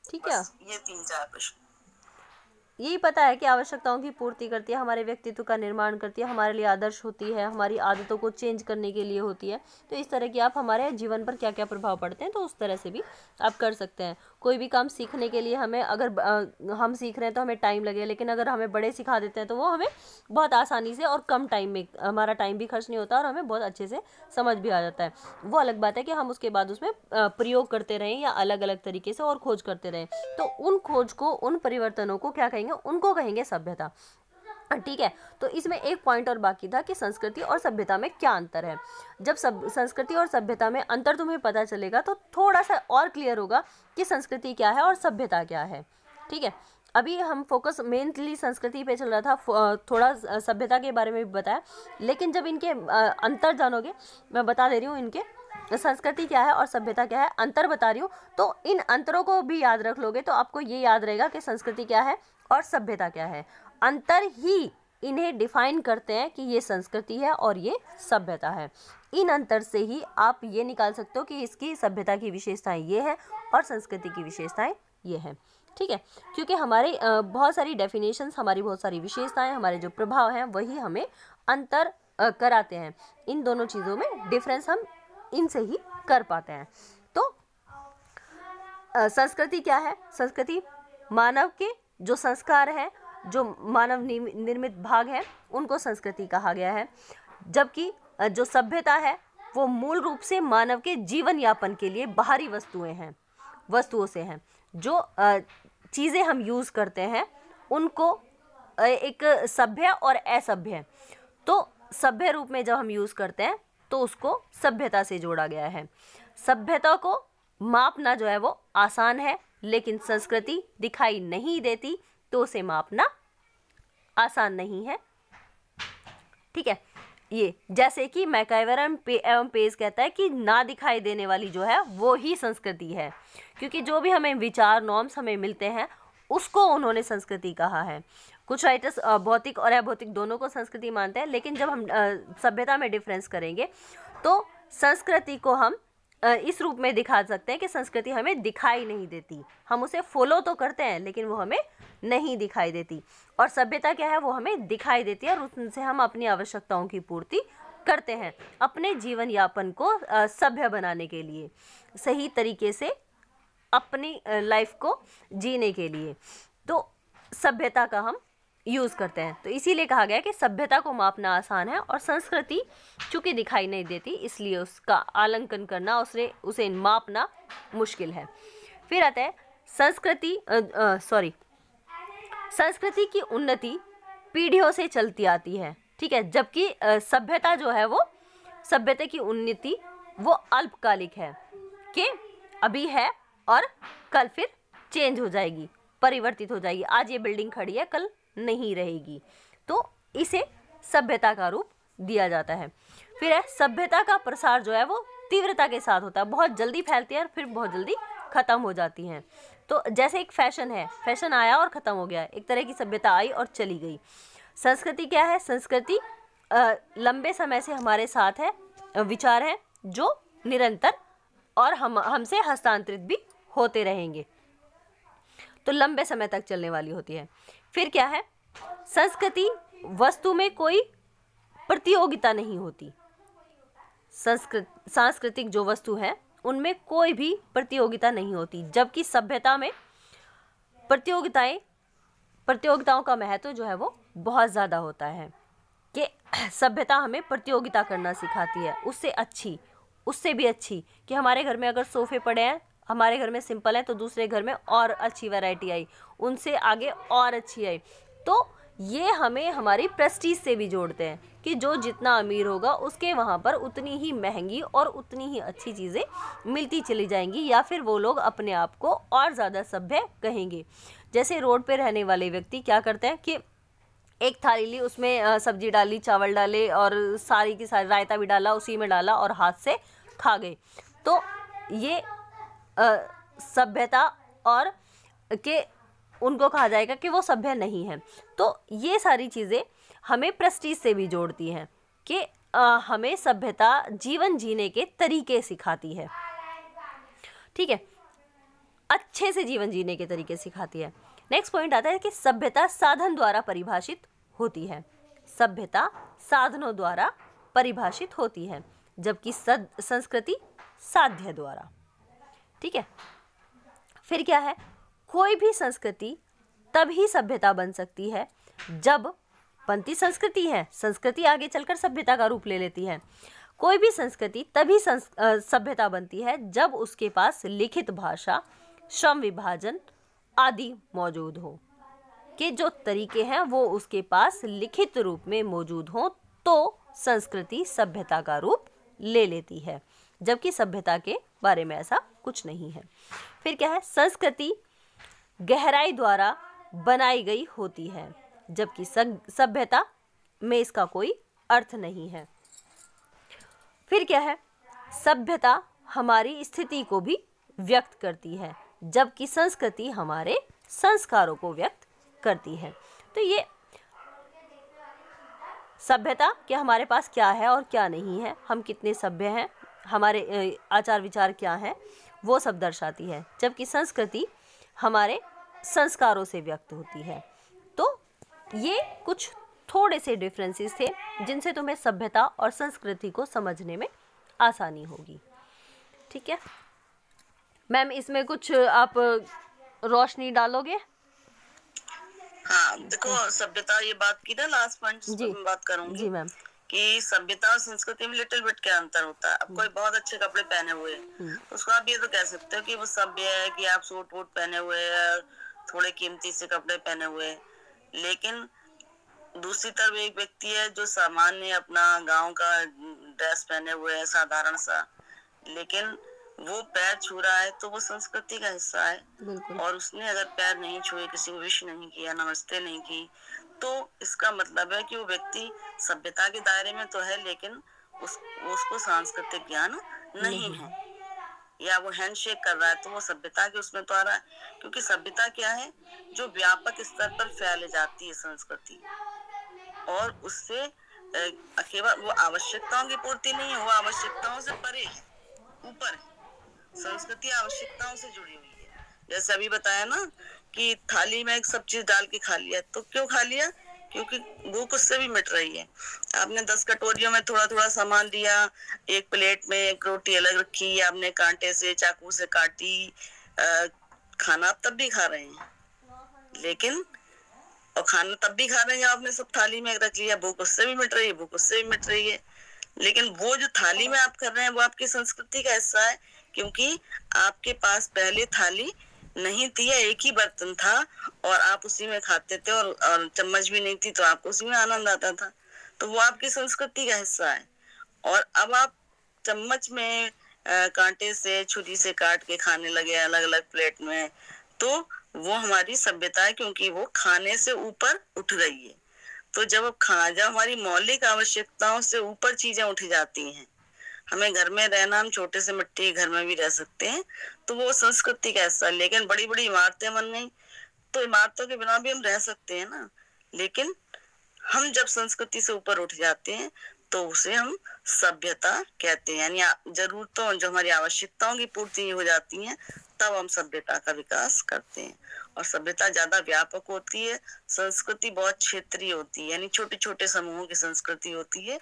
ठीक है, ये 3-4 प्रश्न। यही पता है कि आवश्यकताओं की पूर्ति करती है, हमारे व्यक्तित्व का निर्माण करती है, हमारे लिए आदर्श होती है, हमारी आदतों को चेंज करने के लिए होती है। तो इस तरह की आप हमारे जीवन पर क्या क्या प्रभाव पड़ते हैं तो उस तरह से भी आप कर सकते हैं। कोई भी काम सीखने के लिए हमें, अगर हम सीख रहे हैं तो हमें टाइम लगे, लेकिन अगर हमें बड़े सिखा देते हैं तो वो हमें बहुत आसानी से और कम टाइम में, हमारा टाइम भी खर्च नहीं होता और हमें बहुत अच्छे से समझ भी आ जाता है। वो अलग बात है कि हम उसके बाद उसमें प्रयोग करते रहें या अलग अलग तरीके से और खोज करते रहें। तो उन खोज को, उन परिवर्तनों को क्या कहेंगे? उनको कहेंगे सभ्यता। ठीक है, तो इसमें एक पॉइंट और बाकी था कि संस्कृति और सभ्यता में क्या अंतर है। जब संस्कृति और सभ्यता में अंतर तुम्हें पता चलेगा तो थोड़ा सा और क्लियर होगा कि संस्कृति क्या है और सभ्यता क्या है। ठीक है, अभी हम फोकस मेनली संस्कृति पे चल रहा था, थोड़ा सभ्यता के बारे में भी बताया, लेकिन जब इनके अंतर जानोगे, मैं बता दे रही हूँ इनके संस्कृति क्या है और सभ्यता क्या है, अंतर बता रही हूँ। तो इन अंतरों को भी याद रख लोगे तो आपको ये याद रहेगा कि संस्कृति क्या है और सभ्यता क्या है। अंतर ही इन्हें डिफाइन करते हैं कि ये संस्कृति है और ये सभ्यता है। इन अंतर से ही आप ये निकाल सकते हो कि इसकी सभ्यता की विशेषताएं ये है और संस्कृति की विशेषताएं ये हैं। ठीक है, क्योंकि हमारे बहुत सारी डेफिनेशंस, हमारी बहुत सारी विशेषताएं, हमारे जो प्रभाव हैं वही हमें अंतर कराते हैं। इन दोनों चीज़ों में डिफरेंस हम इनसे ही कर पाते हैं। तो संस्कृति क्या है? संस्कृति मानव के जो संस्कार हैं, जो मानव निर्मित भाग हैं, उनको संस्कृति कहा गया है। जबकि जो सभ्यता है वो मूल रूप से मानव के जीवन यापन के लिए बाहरी वस्तुओं से हैं। जो चीज़ें हम यूज़ करते हैं उनको एक सभ्य और असभ्य, तो सभ्य रूप में जब हम यूज़ करते हैं तो उसको सभ्यता से जोड़ा गया है। सभ्यता को मापना जो है वो आसान है, लेकिन संस्कृति दिखाई नहीं देती तो उसे मापना आसान नहीं है। ठीक है, ये जैसे कि मैकाइवर एवं पेज कहता है कि ना दिखाई देने वाली जो है वो ही संस्कृति है, क्योंकि जो भी हमें विचार नॉर्म्स हमें मिलते हैं उसको उन्होंने संस्कृति कहा है। कुछ राइटर्स भौतिक और अभौतिक दोनों को संस्कृति मानते हैं, लेकिन जब हम सभ्यता में डिफरेंस करेंगे तो संस्कृति को हम इस रूप में दिखा सकते हैं कि संस्कृति हमें दिखाई नहीं देती, हम उसे फॉलो तो करते हैं लेकिन वो हमें नहीं दिखाई देती। और सभ्यता क्या है, वो हमें दिखाई देती है और उनसे हम अपनी आवश्यकताओं की पूर्ति करते हैं अपने जीवन यापन को सभ्य बनाने के लिए, सही तरीके से अपनी लाइफ को जीने के लिए। तो सभ्यता का हम यूज़ करते हैं। तो इसीलिए कहा गया कि सभ्यता को मापना आसान है और संस्कृति चूँकि दिखाई नहीं देती इसलिए उसका आलंकन करना, उसे मापना मुश्किल है। फिर आता है संस्कृति की उन्नति पीढ़ियों से चलती आती है। ठीक है, जबकि सभ्यता जो है वो सभ्यता की उन्नति वो अल्पकालिक है कि अभी है और कल फिर चेंज हो जाएगी, परिवर्तित हो जाएगी। आज ये बिल्डिंग खड़ी है, कल नहीं रहेगी, तो इसे सभ्यता का रूप दिया जाता है। फिर है सभ्यता का प्रसार जो है वो तीव्रता के साथ होता है, बहुत जल्दी फैलती है और फिर बहुत जल्दी ख़त्म हो जाती हैं। तो जैसे एक फैशन है, फैशन आया और ख़त्म हो गया, एक तरह की सभ्यता आई और चली गई। संस्कृति क्या है? संस्कृति लंबे समय से हमारे साथ है, विचार हैं जो निरंतर और हमसे हस्तांतरित भी होते रहेंगे, तो लंबे समय तक चलने वाली होती है। फिर क्या है? संस्कृति वस्तु में कोई प्रतियोगिता नहीं होती। सांस्कृतिक जो वस्तु है उनमें कोई भी प्रतियोगिता नहीं होती, जबकि सभ्यता में प्रतियोगिताओं का महत्व जो है वो बहुत ज़्यादा होता है कि सभ्यता हमें प्रतियोगिता करना सिखाती है, उससे भी अच्छी कि हमारे घर में अगर सोफ़े पड़े हैं, हमारे घर में सिंपल है तो दूसरे घर में और अच्छी वैरायटी आई, उनसे आगे और अच्छी आई। तो ये हमें हमारी प्रेस्टीज से भी जोड़ते हैं कि जो जितना अमीर होगा उसके वहाँ पर उतनी ही महंगी और उतनी ही अच्छी चीज़ें मिलती चली जाएंगी, या फिर वो लोग अपने आप को और ज़्यादा सभ्य कहेंगे। जैसे रोड पे रहने वाले व्यक्ति क्या करते हैं कि एक थाली ली, उसमें सब्जी डाली, चावल डाले और सारी की सारी रायता भी डाला, उसी में डाला और हाथ से खा गए। तो ये सभ्यता और के उनको कहा जाएगा कि वो सभ्य नहीं है। तो ये सारी चीज़ें हमें प्रेस्टीज से भी जोड़ती हैं कि हमें सभ्यता जीवन जीने के तरीके सिखाती है। ठीक है, अच्छे से जीवन जीने के तरीके सिखाती है। नेक्स्ट पॉइंट आता है कि सभ्यता साधन द्वारा परिभाषित होती है। सभ्यता साधनों द्वारा परिभाषित होती है, जबकि संस्कृति साध्य द्वारा। ठीक है, फिर क्या है? कोई भी संस्कृति तभी सभ्यता बन सकती है जब बनती संस्कृति है, संस्कृति आगे चलकर सभ्यता का रूप ले लेती है। कोई भी संस्कृति तभी सभ्यता बनती है जब उसके पास लिखित भाषा, श्रम विभाजन आदि मौजूद हो, कि जो तरीके हैं वो उसके पास लिखित रूप में मौजूद हो, तो संस्कृति सभ्यता का रूप ले लेती है, जबकि सभ्यता के बारे में ऐसा कुछ नहीं है। फिर क्या है? संस्कृति गहराई द्वारा बनाई गई होती है, जबकि सभ्यता में इसका कोई अर्थ नहीं है। फिर क्या है? सभ्यता हमारी स्थिति को भी व्यक्त करती है, जबकि संस्कृति हमारे संस्कारों को व्यक्त करती है। तो ये सभ्यता कि हमारे पास क्या है और क्या नहीं है, हम कितने सभ्य हैं, हमारे आचार विचार क्या हैं, वो सब दर्शाती है, जबकि संस्कृति हमारे संस्कारों से व्यक्त होती है। तो ये कुछ थोड़े से डिफरेंसेस थे जिनसे तुम्हें सभ्यता और संस्कृति को समझने में आसानी होगी। ठीक है मैम, इसमें कुछ आप रोशनी डालोगे? हाँ देखो, सभ्यता ये बात की ना लास्ट पॉइंट में बात करूंगी। जी मैम। कि सभ्यता और संस्कृति में लिटिल बिट क्या अंतर होता है। अब कोई बहुत अच्छे कपड़े पहने हुए हैं तो उसको आप ये तो कह सकते हो कि वो सभ्य है, कि आप सूट वूट पहने हुए हैं, थोड़े कीमती से कपड़े पहने हुए हैं। लेकिन दूसरी तरफ एक व्यक्ति है जो सामान्य अपना गांव का ड्रेस पहने हुए है, साधारण सा, लेकिन वो पैर छू रहा है तो वो संस्कृति का हिस्सा है। और उसने अगर पैर नहीं छुए, किसी को विश नहीं किया, नमस्ते नहीं की, तो इसका मतलब है कि वो व्यक्ति सभ्यता के दायरे में तो है, लेकिन उसको सांस्कृतिक ज्ञान नहीं है। या वो हैंडशेक कर रहा है तो वो सभ्यता के उसमें तो आ रहा है, क्योंकि सभ्यता क्या है, जो व्यापक स्तर पर फैले जाती है संस्कृति, और उससे केवल वो आवश्यकताओं की पूर्ति नहीं है, वो आवश्यकताओं से परे है, ऊपर है। संस्कृति आवश्यकताओं से जुड़ी हुई है। जैसे अभी बताया ना कि थाली में एक सब चीज डाल के खा लिया, तो क्यों खा लिया? क्योंकि भूख उससे भी मिट रही है। आपने 10 कटोरियों में थोड़ा थोड़ा सामान दिया, एक प्लेट में एक रोटी अलग रखी, आपने कांटे से चाकू से काटी, खाना आप तब भी खा रहे हैं, लेकिन और खाना तब भी खा रहे हैं, आपने सब थाली में रख लिया, भूख उससे भी मिट रही है, भूख उससे भी मिट रही है। लेकिन वो जो थाली में आप कर रहे हैं वो आपकी संस्कृति का हिस्सा है, क्योंकि आपके पास पहले थाली नहीं थी या एक ही बर्तन था और आप उसी में खाते थे, और चम्मच भी नहीं थी तो आपको उसी में आनंद आता था, तो वो आपकी संस्कृति का हिस्सा है। और अब आप चम्मच में कांटे से, छुरी से काट के खाने लगे अलग अलग प्लेट में, तो वो हमारी सभ्यता है, क्योंकि वो खाने से ऊपर उठ गई है। तो जब हमारी मौलिक आवश्यकताओं से ऊपर चीजें उठ जाती हैं, हमें घर में रहना, हम छोटे से मिट्टी के घर में भी रह सकते हैं, तो वो संस्कृति का हिस्सा। लेकिन बड़ी बड़ी इमारतें बन गई तो इमारतों के बिना भी हम रह सकते हैं ना, लेकिन हम जब संस्कृति से ऊपर उठ जाते हैं तो उसे हम सभ्यता कहते हैं। यानी जरूरतों, जो हमारी आवश्यकताओं की पूर्ति हो जाती है, तब हम सभ्यता का विकास करते हैं। और सभ्यता ज्यादा व्यापक होती है, संस्कृति बहुत क्षेत्रीय होती है, यानी छोटे छोटे समूहों की संस्कृति होती है।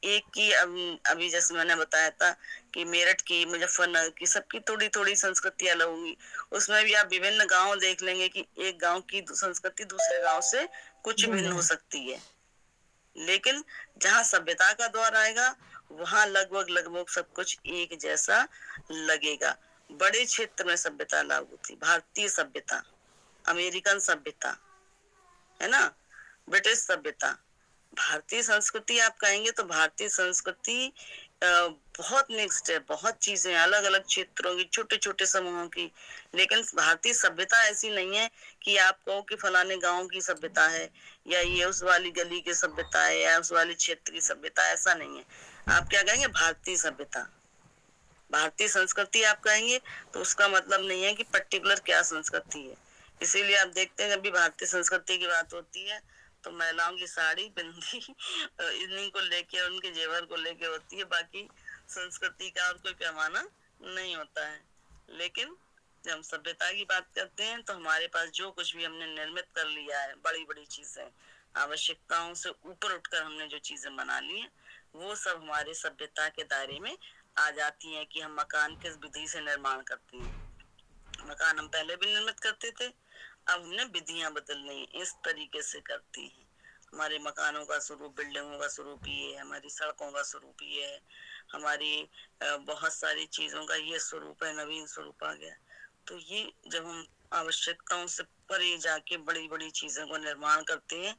एक की अभी जैसे मैंने बताया था कि मेरठ की, मुजफ्फरनगर की, सबकी थोड़ी थोड़ी संस्कृति अलग होगी। उसमें भी आप विभिन्न गांव देख लेंगे कि एक गांव की संस्कृति दूसरे गांव से कुछ भिन्न हो सकती है, लेकिन जहाँ सभ्यता का दौर आएगा वहां लगभग सब कुछ एक जैसा लगेगा। बड़े क्षेत्र में सभ्यता लागू होती, भारतीय सभ्यता, अमेरिकन सभ्यता, है ना, ब्रिटिश सभ्यता। भारतीय संस्कृति आप कहेंगे तो भारतीय संस्कृति बहुत मिक्स्ड है, बहुत चीजें अलग अलग क्षेत्रों की, छोटे छोटे समूहों की। लेकिन भारतीय सभ्यता ऐसी नहीं है कि आप कहो कि फलाने गांव की सभ्यता है, या ये उस वाली गली की सभ्यता है, या उस वाली क्षेत्र की सभ्यता, ऐसा नहीं है। आप क्या कहेंगे? भारतीय सभ्यता। भारतीय संस्कृति आप कहेंगे तो उसका मतलब नहीं है कि पर्टिकुलर क्या संस्कृति है। इसीलिए आप देखते हैं जब भी भारतीय संस्कृति की बात होती है तो महिलाओं की साड़ी, बिंदी इन्हीं को लेके, उनके जेवर को लेके होती है, बाकी संस्कृति का और कोई पैमाना नहीं होता है। लेकिन जब हम सभ्यता की बात करते हैं तो हमारे पास जो कुछ भी हमने निर्मित कर लिया है, बड़ी बड़ी चीजें, आवश्यकताओं से ऊपर उठकर हमने जो चीजें बना ली है, वो सब हमारे सभ्यता के दायरे में आ जाती है। कि हम मकान किस विधि से निर्माण करते हैं। मकान हम पहले भी निर्मित करते थे, अब हमने विधियां बदल ली, इस तरीके से करती हैं। हमारे मकानों का स्वरूप, बिल्डिंगों का स्वरूप ये है, हमारी सड़कों का स्वरूप ये है, हमारी बहुत सारी चीजों का ये स्वरूप है, नवीन स्वरूप आ गया। तो ये जब हम आवश्यकताओं से परे जाके बड़ी बड़ी चीजों को निर्माण करते हैं,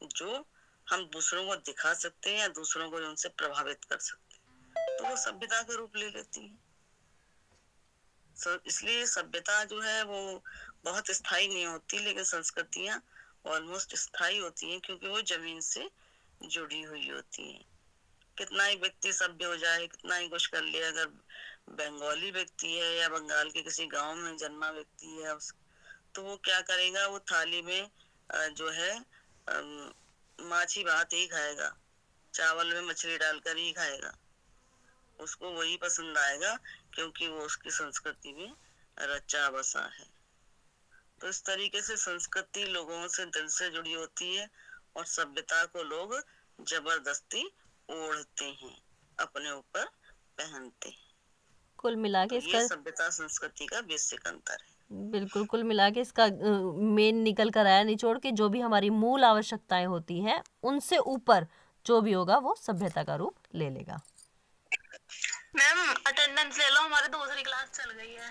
जो हम दूसरों को दिखा सकते हैं या दूसरों को उनसे प्रभावित कर सकते हैं, तो वो सभ्यता का रूप ले लेती है। इसलिए सभ्यता जो है वो बहुत स्थायी नहीं होती, लेकिन संस्कृतियां ऑलमोस्ट स्थायी होती हैं, क्योंकि वो जमीन से जुड़ी हुई होती हैं। कितना ही व्यक्ति सभ्य हो जाए, कितना ही कुछ कर ले, अगर बंगाली व्यक्ति है या बंगाल के किसी गांव में जन्मा व्यक्ति है तो वो क्या करेगा, वो थाली में जो है माछी भात ही खाएगा, चावल में मछली डालकर ही खाएगा, उसको वही पसंद आएगा क्योंकि वो उसकी संस्कृति में रचा बसा है। तो इस तरीके से संस्कृति लोगों से दिल से जुड़ी होती है और सभ्यता को लोग जबरदस्ती ओढ़ते हैं, अपने ऊपर पहनते हैं। कुल मिला के तो ये सभ्यता संस्कृति का बेसिक अंतर है। बिल्कुल, कुल मिला के इसका मेन निकल कर आया निचोड़ के, जो भी हमारी मूल आवश्यकताएं होती हैं उनसे ऊपर जो भी होगा वो सभ्यता का रूप ले लेगा। मैम अटेंडेंस ले लो, हमारी दूसरी क्लास चल गई है।